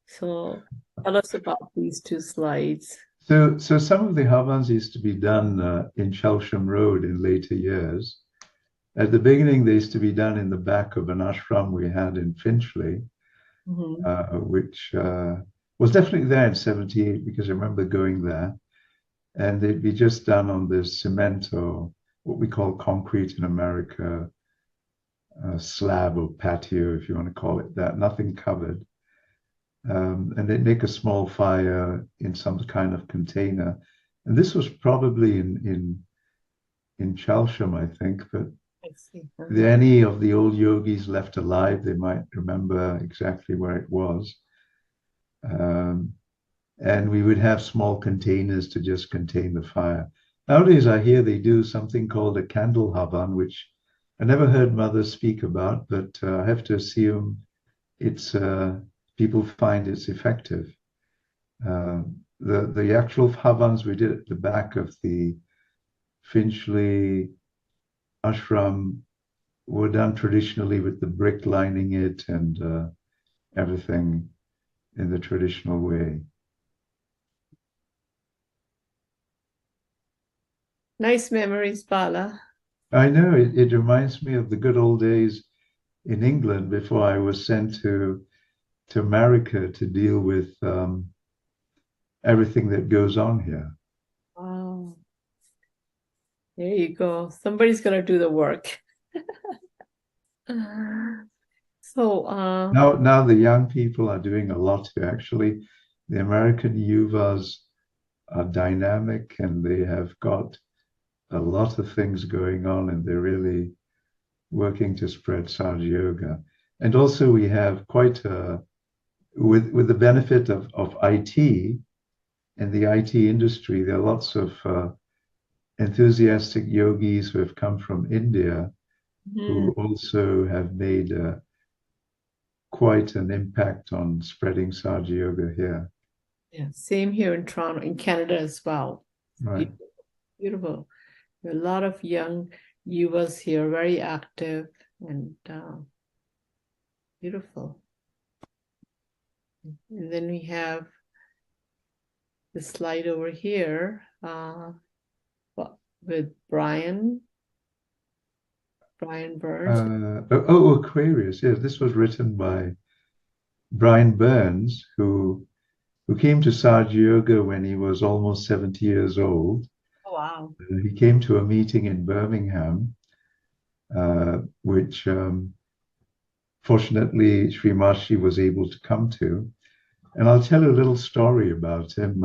So tell us about these two slides. So some of the havans used to be done in Chelsham Road in later years. At the beginning, they used to be done in the back of an ashram we had in Finchley, which was definitely there in 78 because I remember going there. And they'd be just done on this cement, or what we call concrete in America, slab or patio, if you want to call it that, nothing covered. And they'd make a small fire in some kind of container. And this was probably in Chelsham, I think, but if any of the old yogis left alive, they might remember exactly where it was. And we would have small containers to just contain the fire. Nowadays, I hear they do something called a candle havan, which I never heard Mother speak about, but I have to assume it's people find it's effective. The actual havans we did at the back of the Finchley ashram were done traditionally with the brick lining it and everything in the traditional way. Nice memories, Bala. I know, it reminds me of the good old days in England before I was sent to America to deal with everything that goes on here. Wow. There you go. Somebody's going to do the work. So now the young people are doing a lot to actually, the American yuvas are dynamic and they have got a lot of things going on, and they're really working to spread Sahaja Yoga. And also we have quite a, with the benefit of IT and the IT industry, there are lots of enthusiastic yogis who have come from India who also have made quite an impact on spreading Sahaja Yoga here. Yeah, same here in Toronto, in Canada as well. Right. Beautiful. There are a lot of young yuvas here, very active and beautiful. And then we have the slide over here with Brian Burns. Aquarius. Yes, this was written by Brian Burns, who came to Sahaja Yoga when he was almost 70 years old. Oh, wow. He came to a meeting in Birmingham, which fortunately Shree Mataji was able to come to. And I'll tell you a little story about him.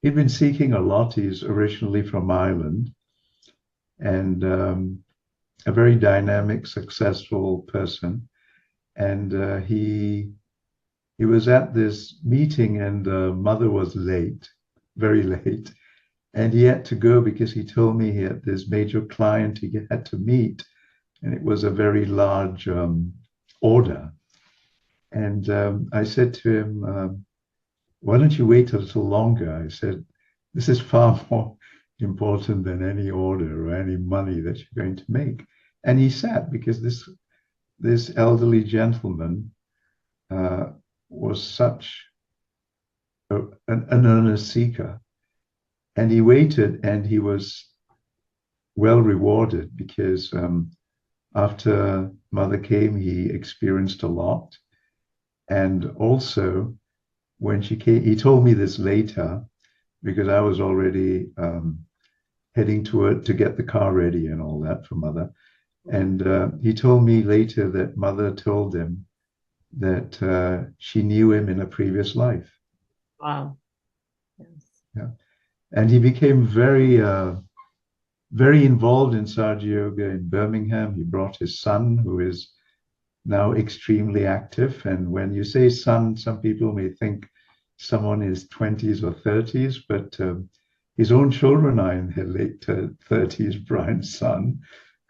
He'd been seeking a lot. He's originally from Ireland. and a very dynamic, successful person. And he was at this meeting, and mother was late, very late, and he had to go because he told me he had this major client he had to meet, and it was a very large order. And I said to him, why don't you wait a little longer? I said, this is far more important than any order or any money that you're going to make. And he sat because this elderly gentleman was such an earnest seeker. And he waited, and he was well rewarded because after mother came, he experienced a lot. And also, when she came, he told me this later because I was already heading to get the car ready and all that for mother. And he told me later that mother told him that she knew him in a previous life. Wow. Yes. Yeah. And he became very, very involved in Sahaja Yoga in Birmingham. He brought his son, who is now extremely active. And when you say son, some people may think someone in his 20s or 30s, but his own children are in their late 30s, Brian's son.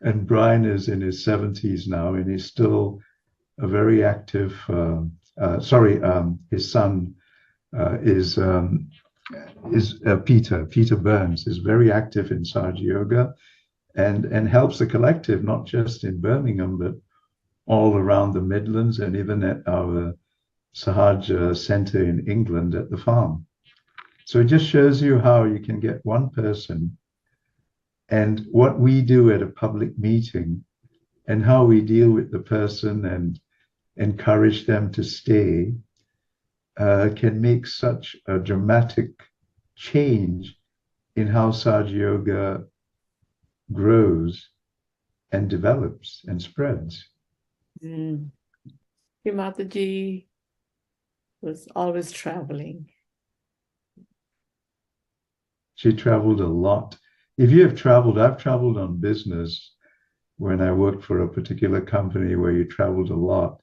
And Brian is in his 70s now, and he's still a very active, his son is Peter Burns, is very active in Sahaja Yoga and helps the collective, not just in Birmingham, but all around the Midlands and even at our Sahaja Center in England at the farm. So it just shows you how you can get one person and what we do at a public meeting and how we deal with the person and encourage them to stay can make such a dramatic change in how Sahaja Yoga grows and develops and spreads. Sri Mataji was always traveling. She traveled a lot. If you have traveled, I've traveled on business when I worked for a particular company where you traveled a lot.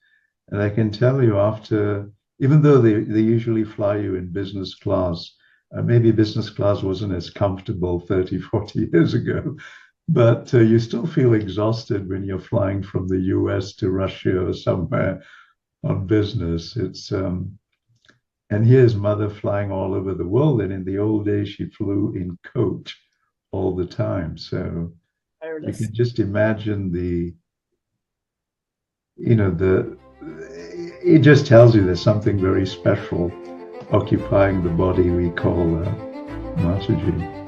And I can tell you after, even though they usually fly you in business class, maybe business class wasn't as comfortable 30, 40 years ago, but you still feel exhausted when you're flying from the US to Russia or somewhere on business. It's and here's mother flying all over the world. And in the old days, she flew in coach all the time. So you can just imagine it just tells you there's something very special occupying the body we call Mataji.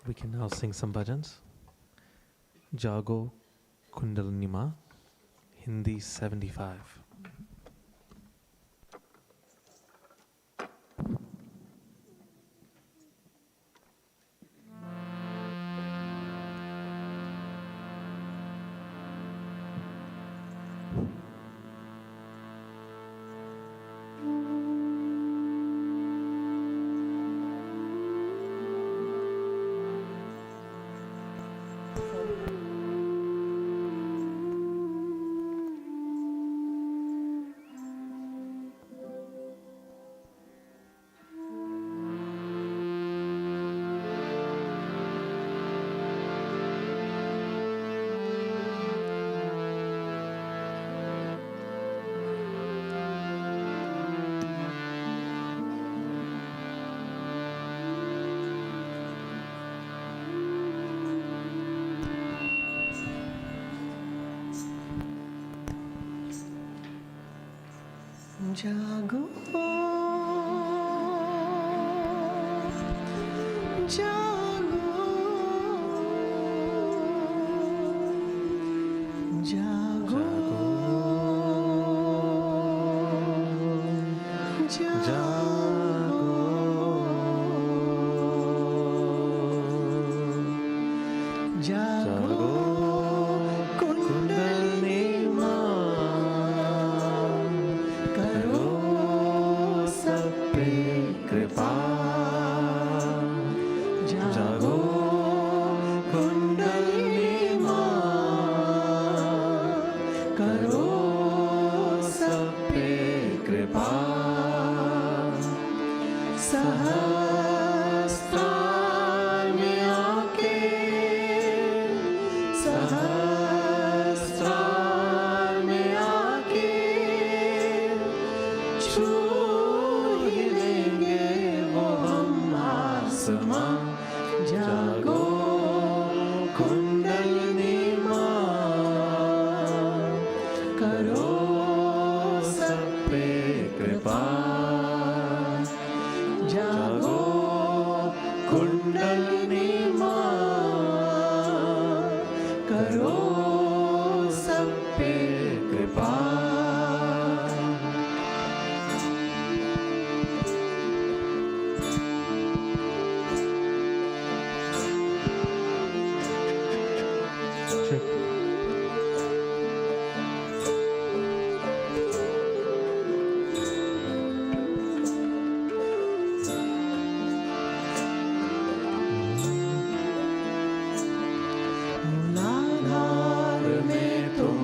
We can now sing some bhajans. Jago Kundalinima, Hindi 75. जागो जागो जागो जागो कुंडलिनी करो सब पे कृपा जागो कुंडलिनी करो सब पे कृपा सहस्त्रार में आके सहस्त्रार में आके छू ही लेंगे वो हम आसमां जागो कुंडलिनी करो सब पे कृपा जागो कुंडलिनी करो सब पे कृपा मूलाधार में तुम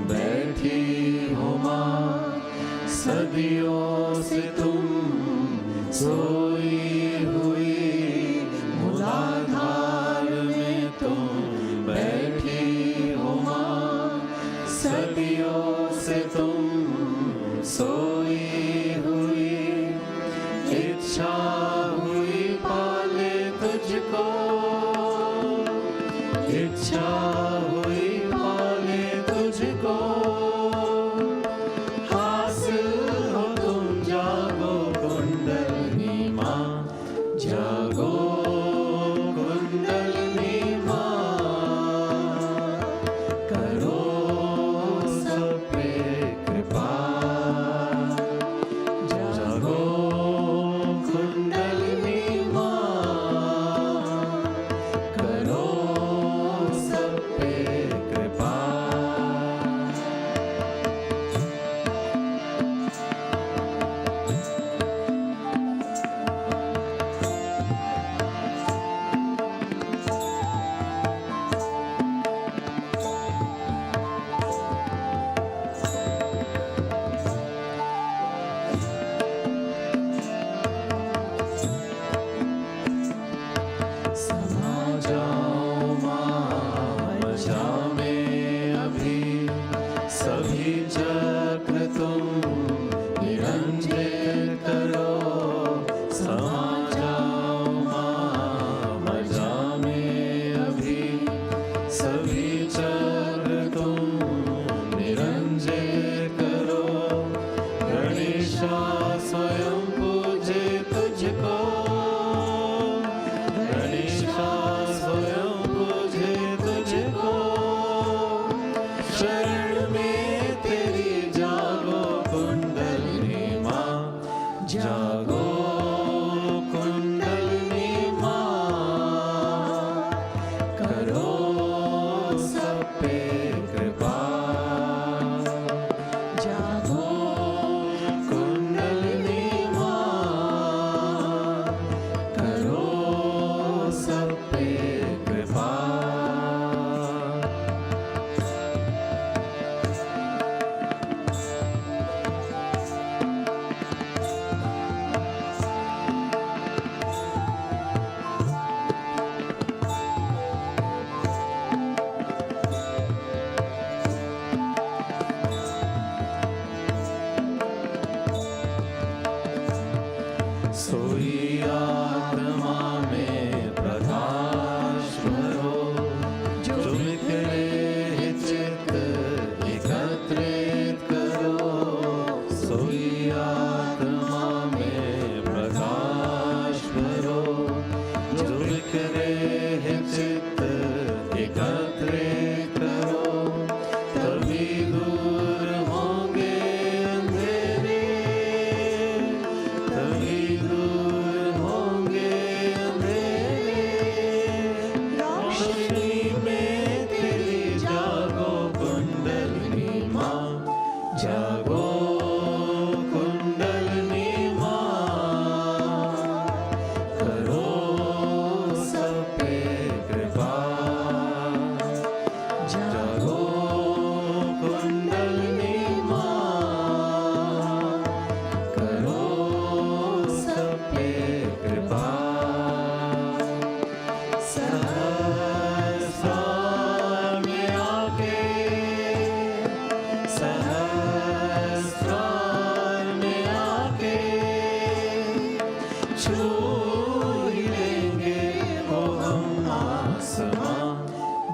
बैठी हो माँ सदियों से तुम सोई हुई मूलाधार में तुम बैठी हो माँ सदियों से तुम सोई हुई इच्छा हुई पाले तुझको इच्छा हुई पाले तुझको हासिल हो तुम जागो कुंडलिनी माँ जागो कुंडलिनी करो सब पे कृपा जागो कुंडलिनी करो सब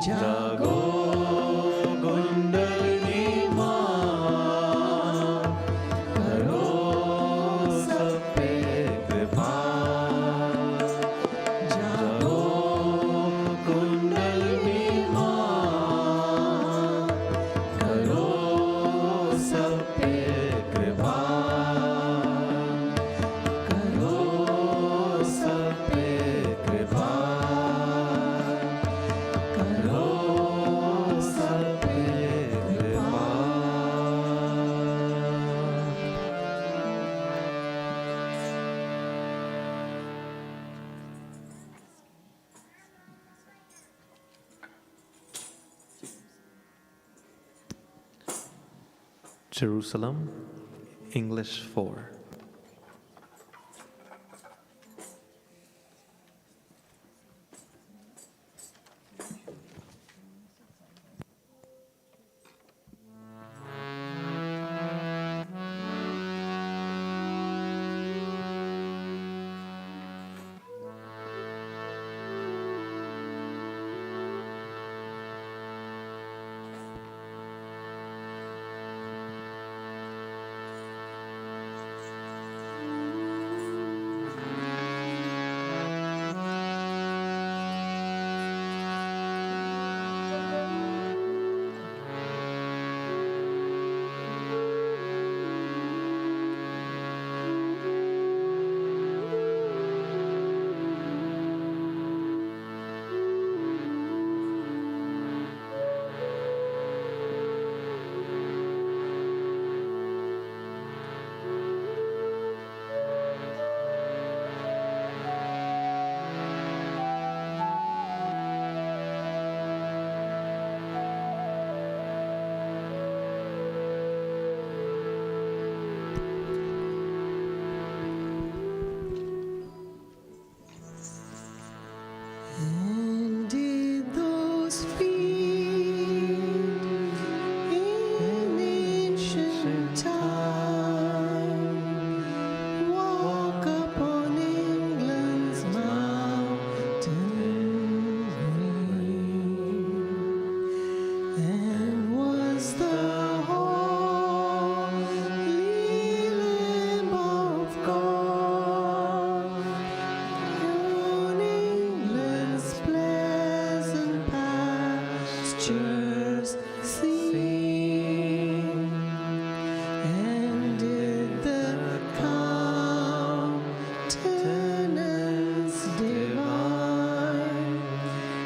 जागो कुंडलिनी माँ करो सब पे कृपा जागो कुंडलिनी माँ करो सब पे कृपा करो सब पे कृपा करो सब पे कृपा Jerusalem, English 4. And did those feet in ancient time walk upon England's mountain green? And was the holy Lamb of God on England's pleasant pastures seen? And did the countenance divine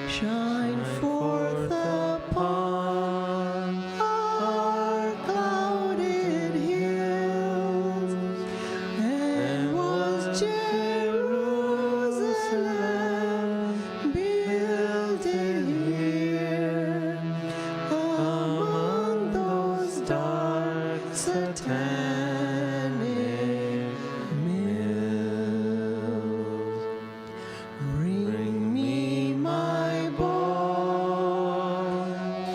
shine forth upon our clouded hills? And was Jerusalem builded here among those dark satanic mills? Bring me my ball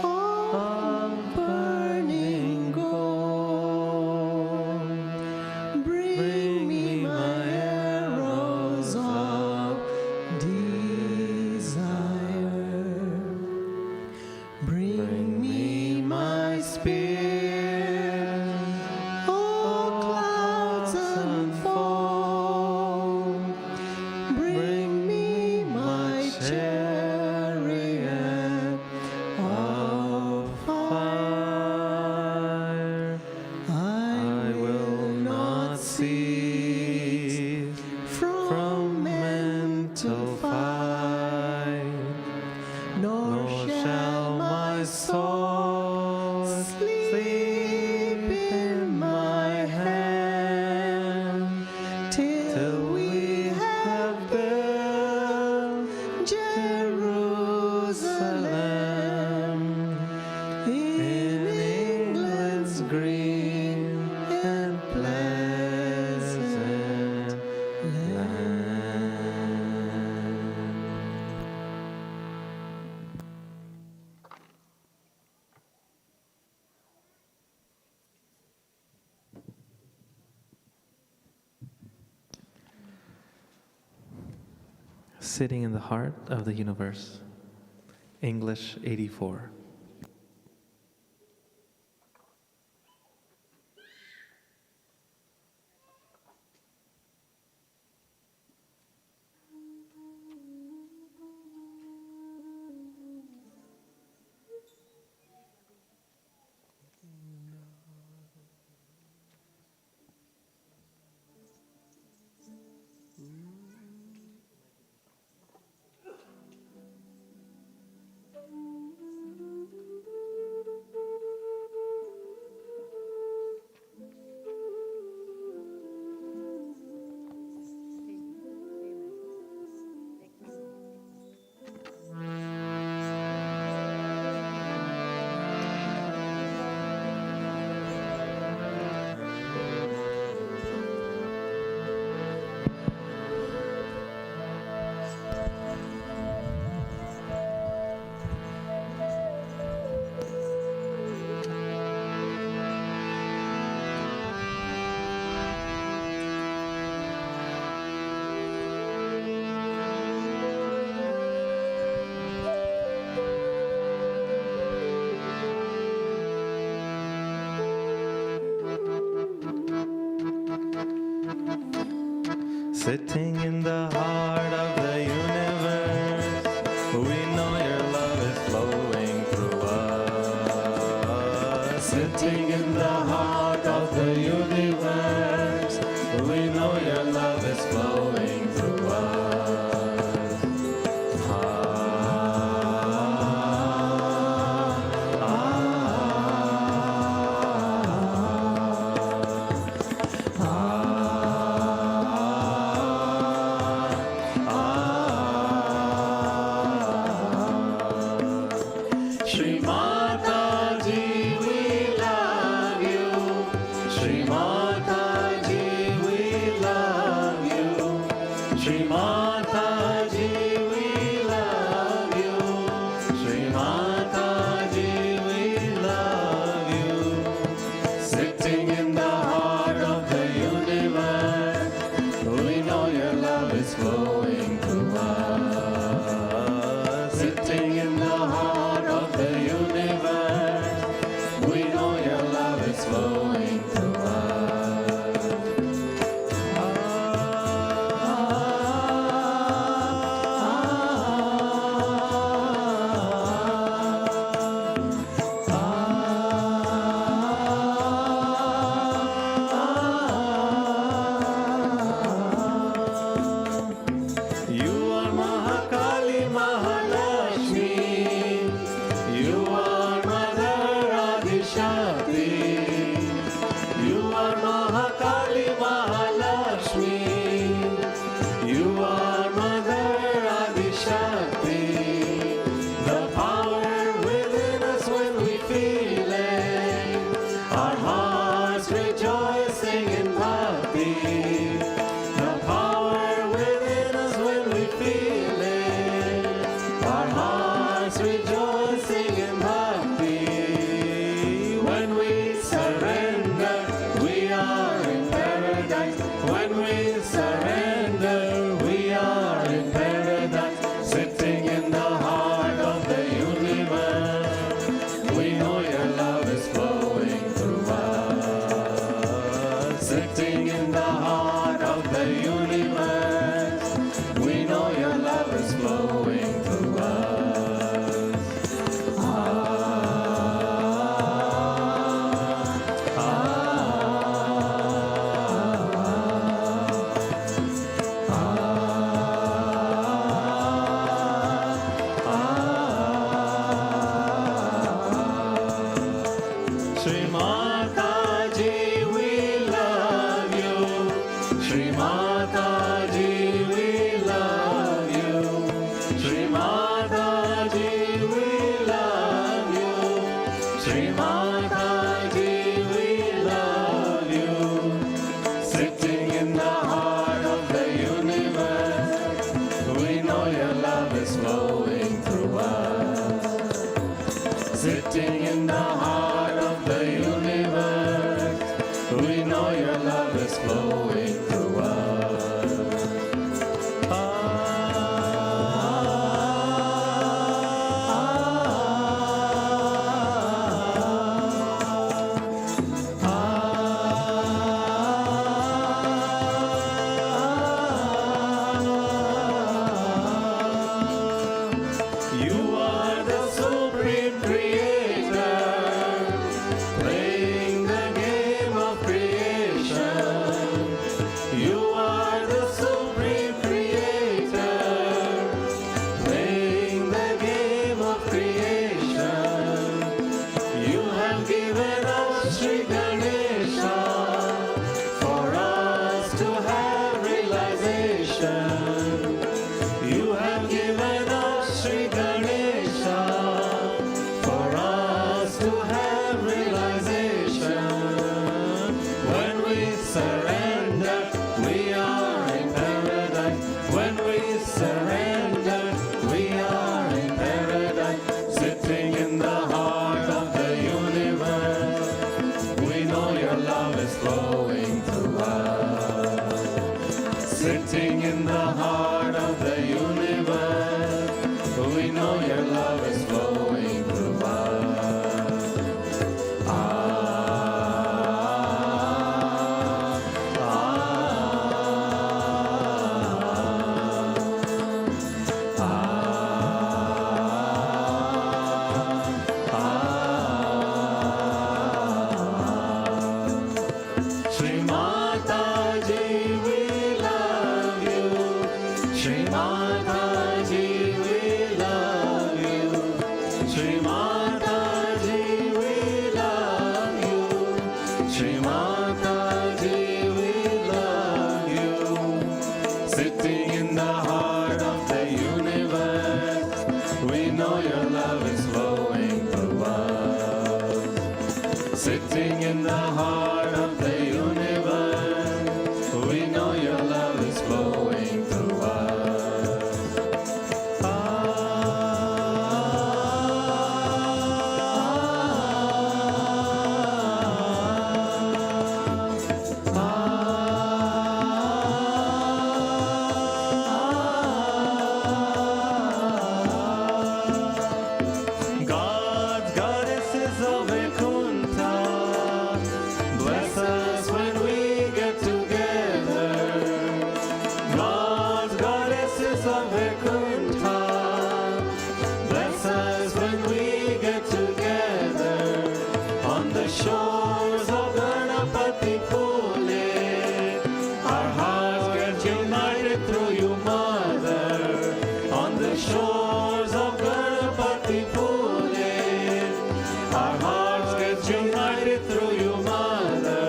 of burning gold. Bring me my arrows of desire. Bring me my spear, oh clouds unfold. Bring me my chariot of fire. I will not cease from mental fight, nor shall my soul sleep in my hand till we have built Jerusalem in England's green and pleasant land. Sitting in the heart of the universe. English 84. Sitting in the heart of the universe, we know your love is flowing through us. Sitting in the heart of the universe, we know your love is flowing through us. Shree Mataji, we love you. Shree Mataji, we love you. Shree Mataji, we love you. Shree Mataji, we love you. Sitting in the heart of the universe, we know your love is flowing through us. Sitting in the heart of the universe, we know your love is flowing through us. You are Mahakali Mahalakshmi. You are Mother Adishakti. You are Mahakali Mahalakshmi. You are Mother Adishakti. The power within us when we feel it, our hearts rejoicing in bhakti. The power within us when we feel it, our hearts rejoicing in bhakti. When we surrender, we are in paradise. When we surrender, we are in paradise. Sitting in the heart of the universe, we know your love is flowing through us. Sitting in the heart of the universe, we know your love is flowing through us. Shree Mataji, we love you. Shree Mataji, we love you. Shree Mataji, we love you. Shree Mataji, we love you. Sitting in the heart of the universe, we know your love is flowing through us. Sitting in the heart of the universe, we know your love is flowing through us. Ah, ah, ah. Shree Mataji, we love you. Shree Mataji, we love you. Sitting in the heart of the universe, we know your love is flowing through us. Sitting in the heart of the universe, we know your love is flowing through us. God's goddesses of Vaikuntha, bless us when we get together. God's goddesses of Vaikuntha, bless us when we get together. On the shores of Ganapati Pule, our hearts get united through you, Mother. On the shores of Ganapati Pule, our hearts get united through you, Mother.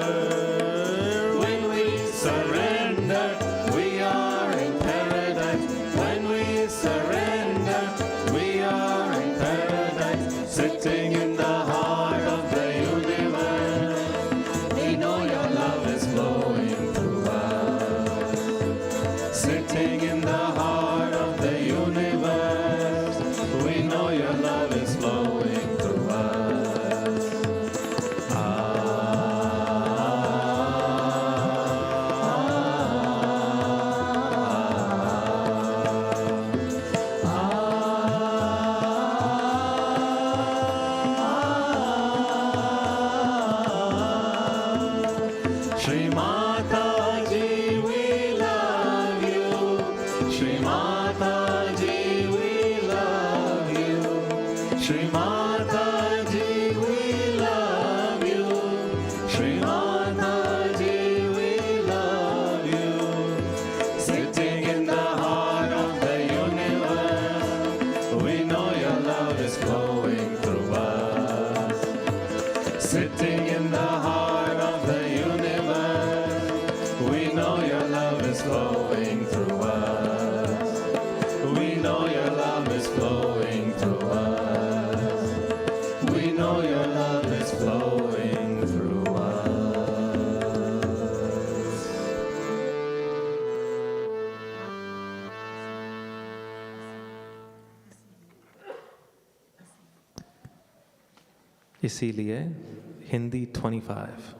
When we surrender, we are in paradise. When we surrender, we are in paradise. Sitting in the heart of the universe, we know your love is flowing through us. Sitting in the heart of the universe, we know your love is flowing through us. Shree Mataji, we love you. Shree Mataji, we love you. Shree Mataji, we love you. Shree Mataji, we love you. Sitting in the heart of the universe, we know your love is flowing through us. Sitting in the heart of the universe, we know your love is flowing through us. We know your love is flowing through us. We know your love is flowing through us. इसीलिए हिंदी 25.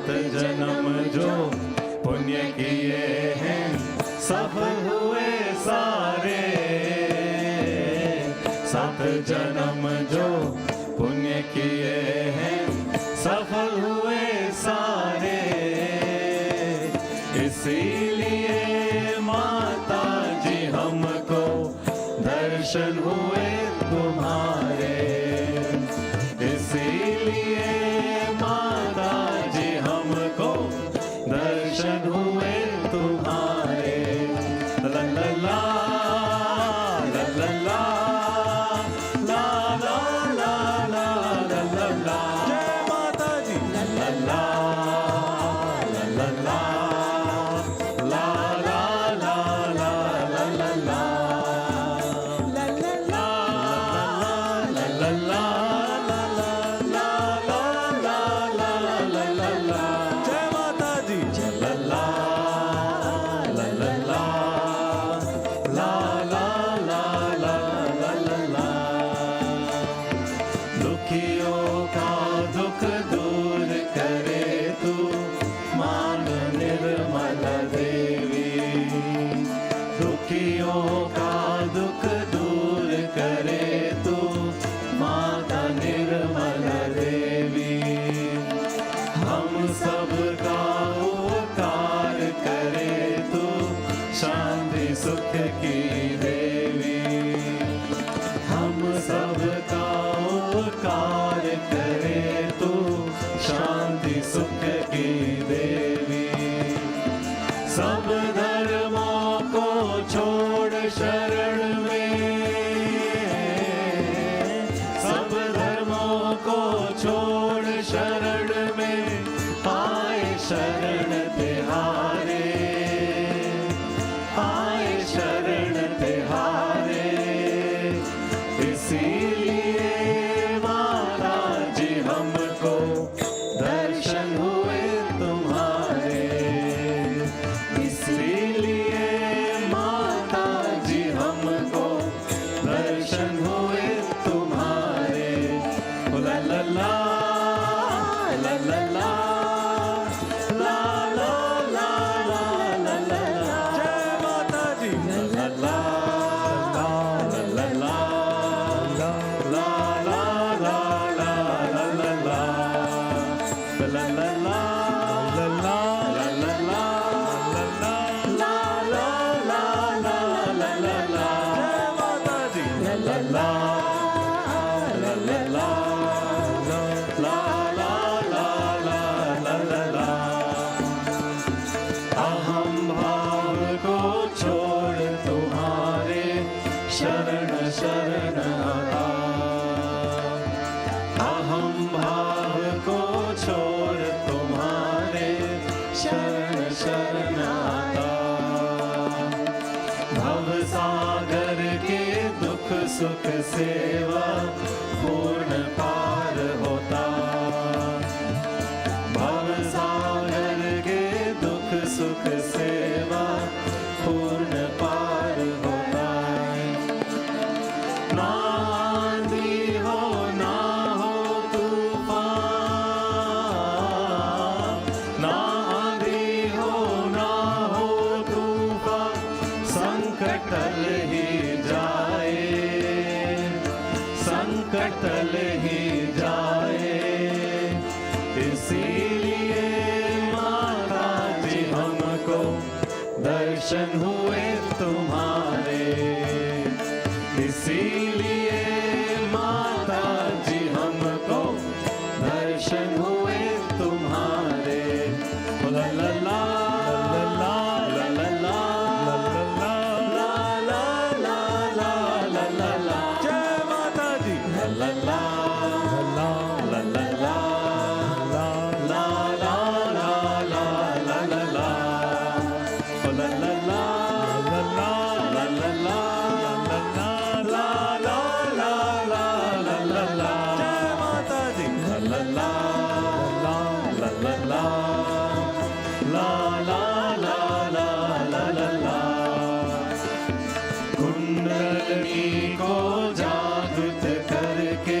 जन्म जो पुण्य किए हैं सफल हुए सारे। 7 जन्म जो पुण्य किए हैं सफल हुए सारे। इसीलिए माता जी हमको दर्शन हुए तुम्हारे। इसीलिए माता जी हमको दर्शन हुए तुम्हारे। ला ला ला ला ला ला ला ला ला ला ला ला। जय माता जी। ला ला ला ला ला ला ला ला ला ला ला ला। सुख की देवी हम सबका उपकार करे तू शांति सुख की देवी। सब धर्मों को छोड़ शरण में, सब धर्मों को छोड़ शरण में आए शरण तिहारे, आए शरण तिहारे। इसीलिए माता जी हमको दर्शन हुए तुम्हारे। इसीलिए माता जी हमको दर्शन हुए तुम्हारे। ला ला ला ला ला ला सुख सेवा पूर्ण पार होता। भव सागर के दुख सुख सेवा पूर्ण पार होता। ना आंधी हो ना हो तूफान, ना आंधी हो ना हो तूफान, संकट ही जाए, संकटल ही जाए। इसीलिए माता जी हमको दर्शन हुए तुम्हारे। इसीलिए माता जी हमको दर्शन हुए तुम्हारे। ला ला ला ला ला ला ला कुंडली को जागृत करके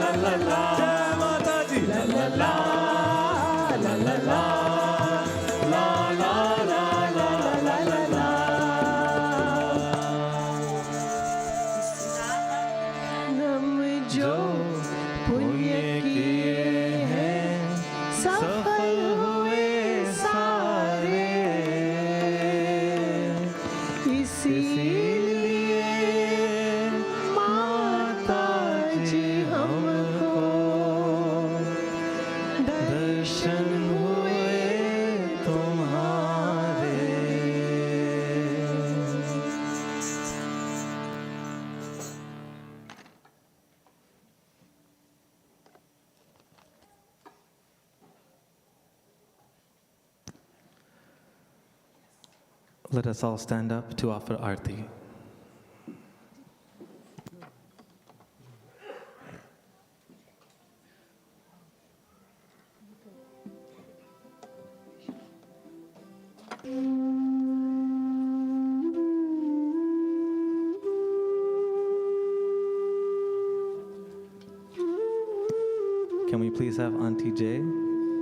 la la la. Jai Mataji. La la la la la la. La la la la la la la. हम जो पुण्य किए हैं सफल हुए सारे, इसीलिए माता जी हमको दर्शन हुए तुम्हारे। Let us all stand up to offer Aarti. Can we please have Auntie Jay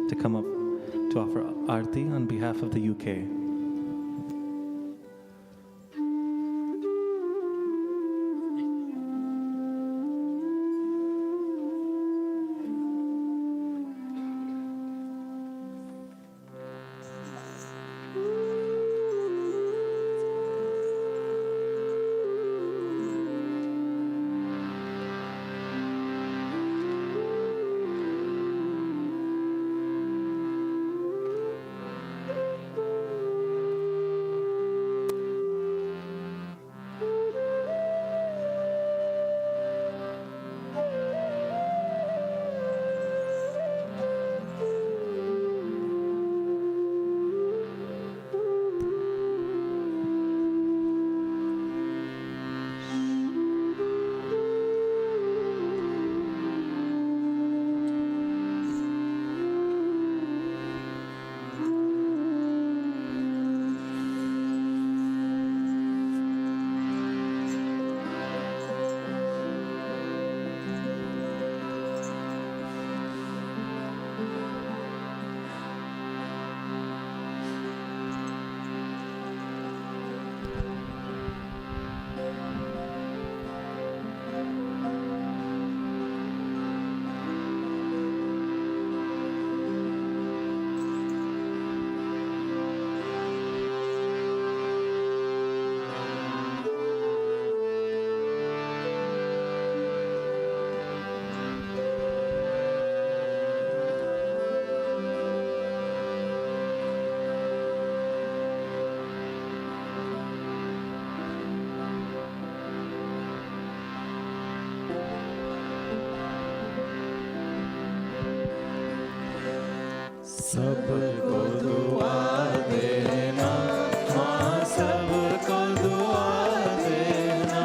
to come up to offer Aarti on behalf of the UK? सबको दुआ देना, माँ सबको दुआ देना।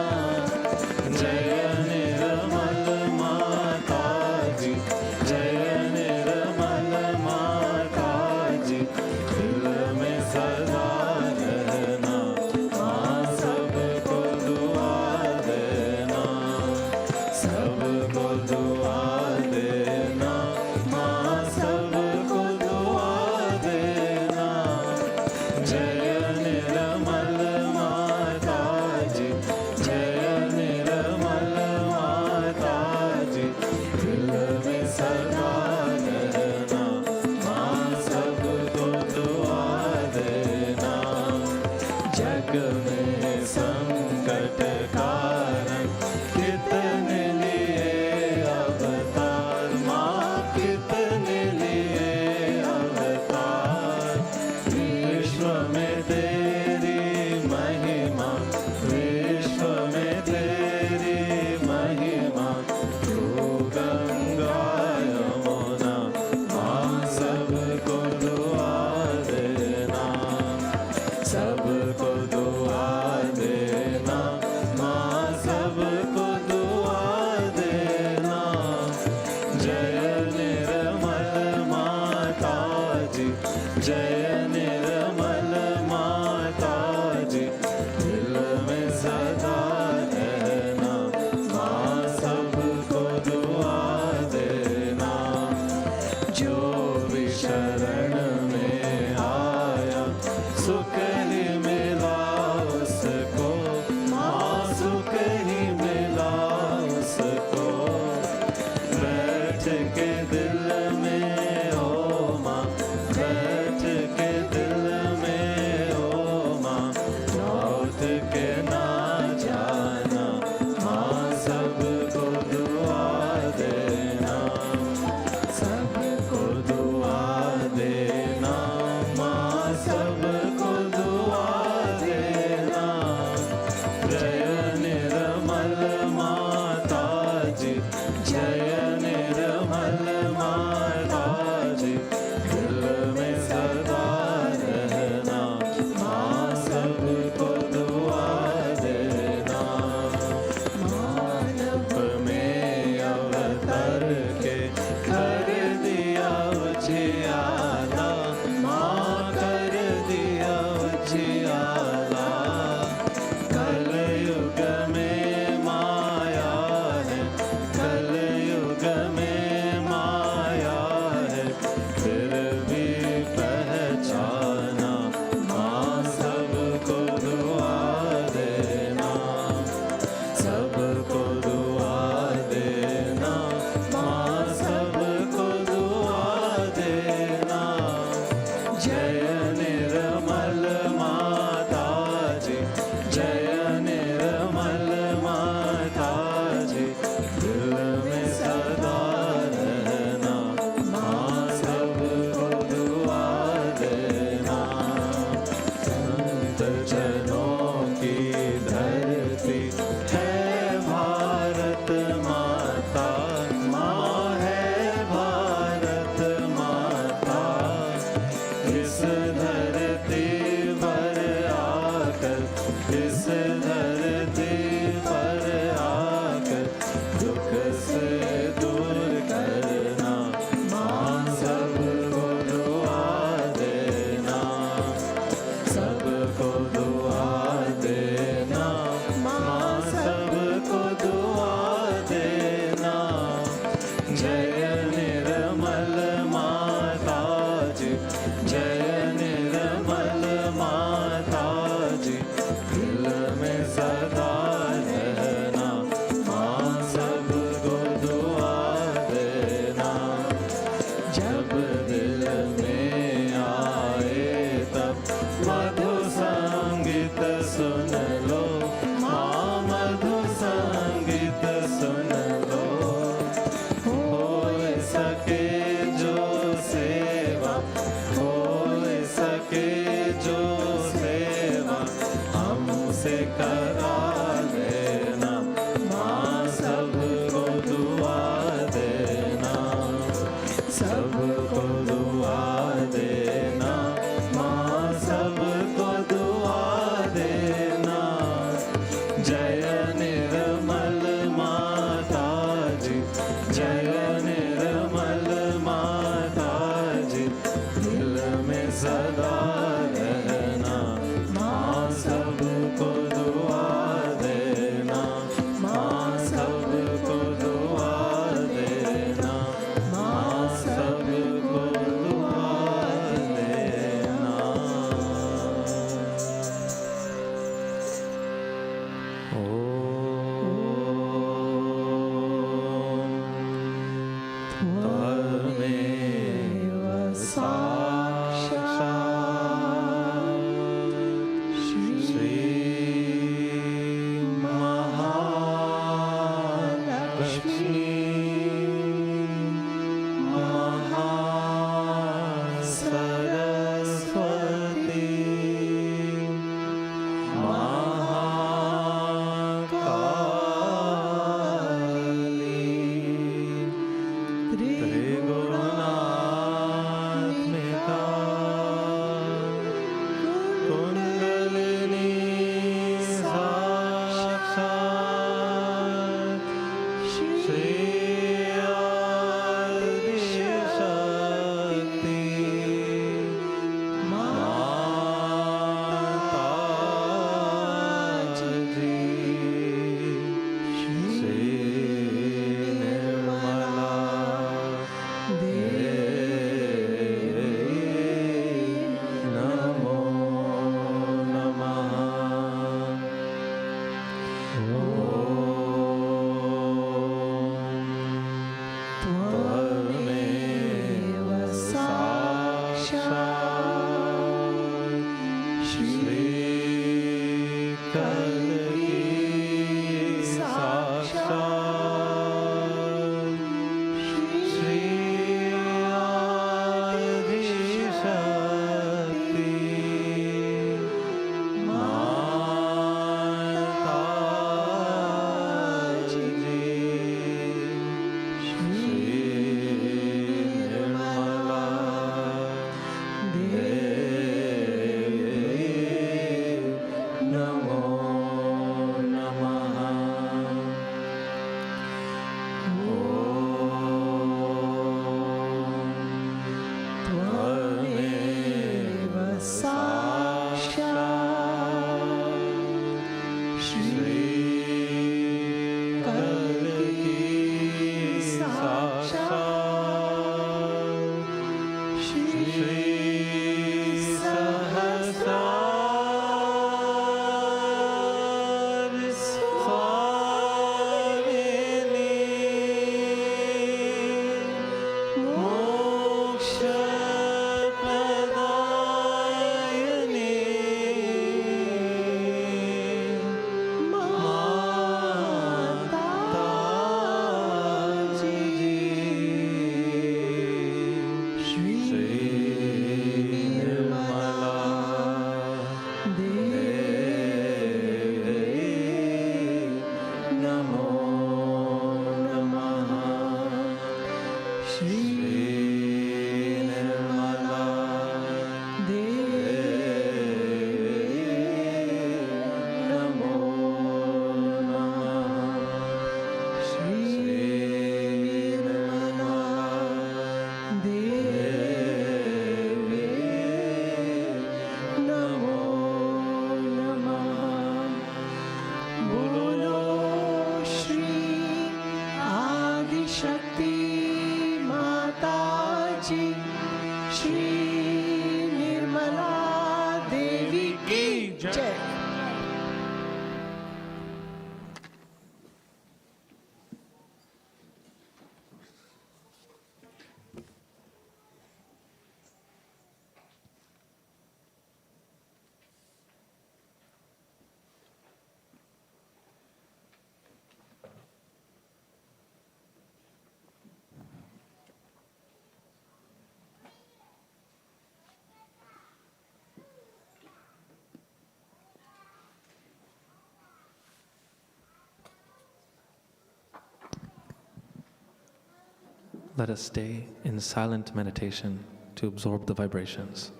Let us stay in silent meditation to absorb the vibrations.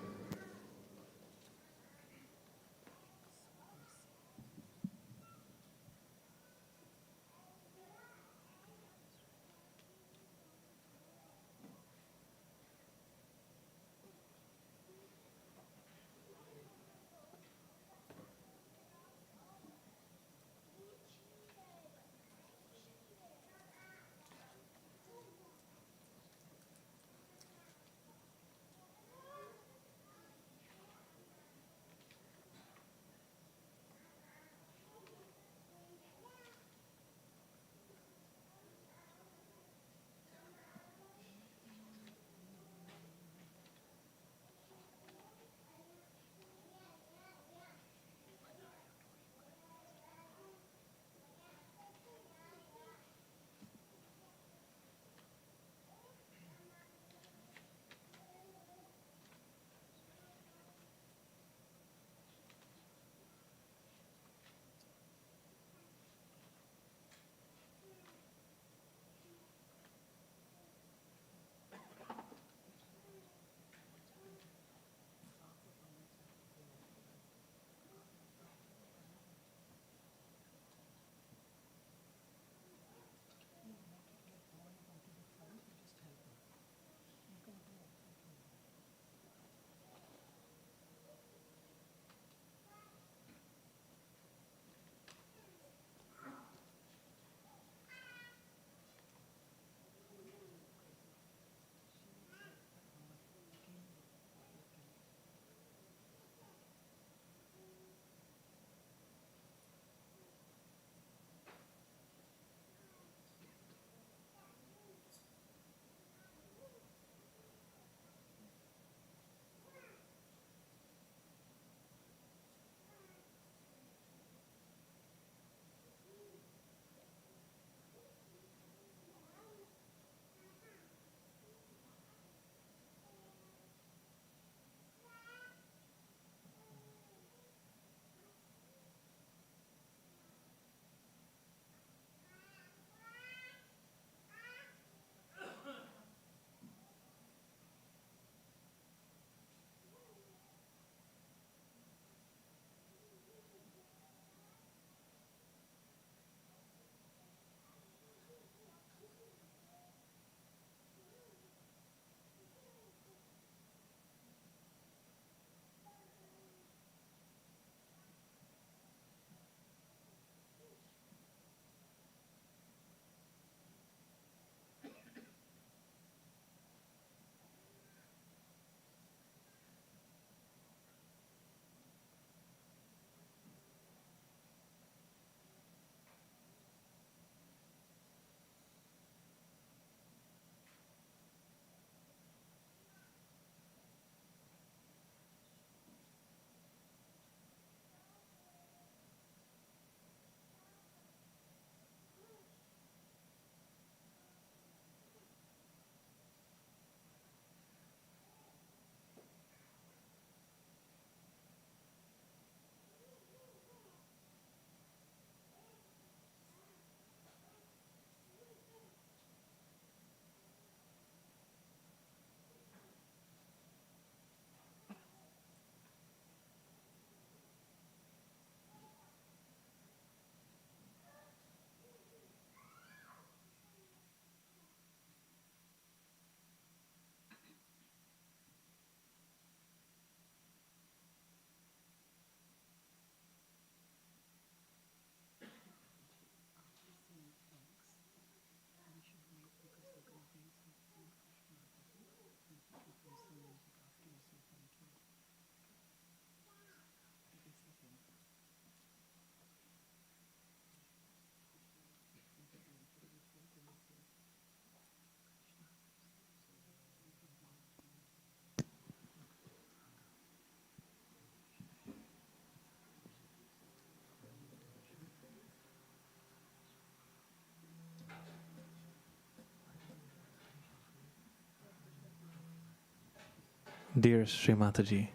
Dear Shree Mataji,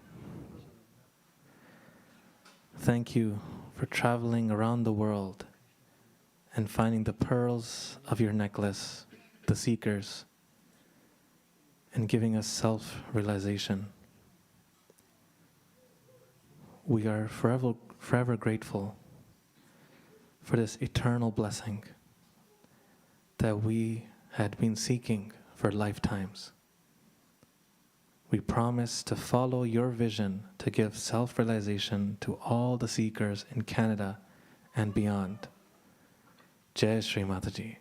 thank you for traveling around the world and finding the pearls of your necklace, the seekers, and giving us self-realization. We are forever grateful for this eternal blessing that we had been seeking for lifetimes. We promise to follow your vision to give self-realization to all the seekers in Canada and beyond. Jai Shree Mataji.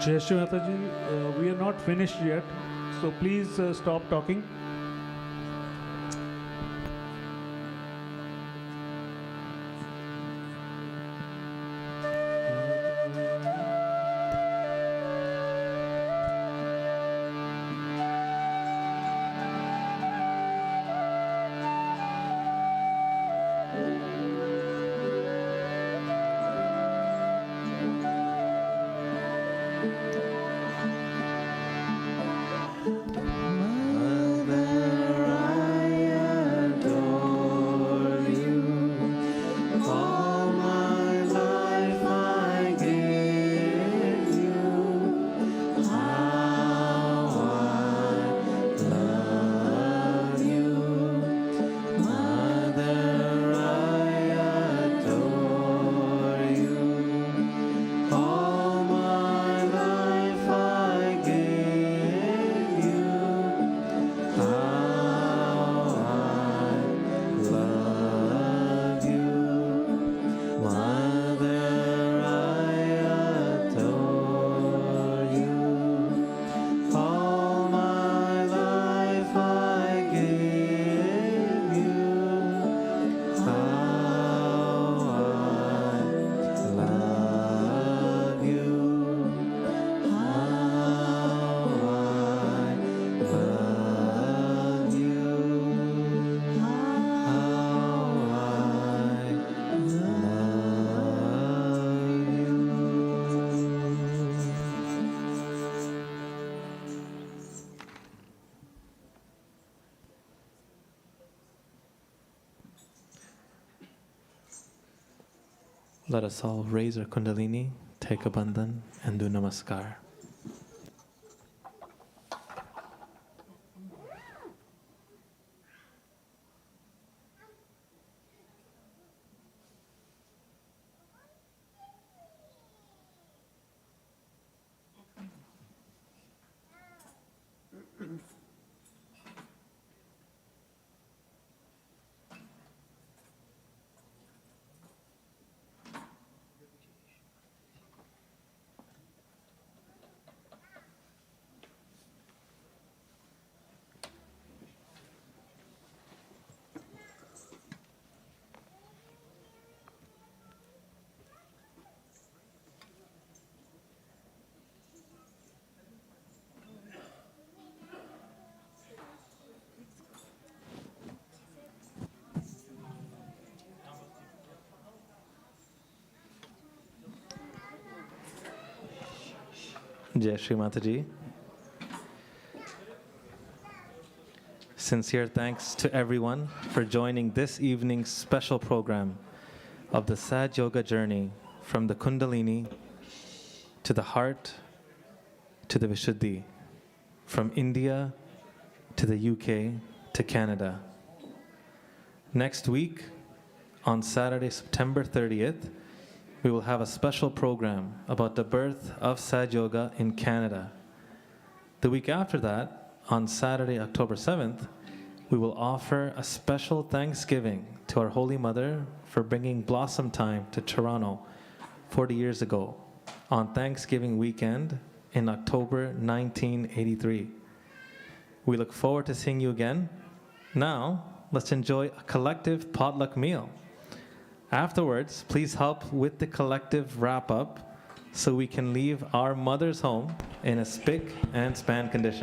Jai Shri Mataji, we are not finished yet, so please stop talking. Let us all raise our Kundalini, take a bandhan, and do namaskar. Jai Shri Mataji. Sincere thanks to everyone for joining this evening's special program of the Sahaja Yoga journey from the Kundalini to the heart to the Vishuddhi, from India to the UK to Canada. Next week, on Saturday, September 30th, we will have a special program about the birth of Sahaja Yoga in Canada. The week after that, on Saturday, October 7th, we will offer a special Thanksgiving to our Holy Mother for bringing Blossom Time to Toronto 40 years ago on Thanksgiving weekend in October 1983. We look forward to seeing you again. Now, let's enjoy a collective potluck meal. Afterwards, please help with the collective wrap-up so we can leave our mother's home in a spick and span condition.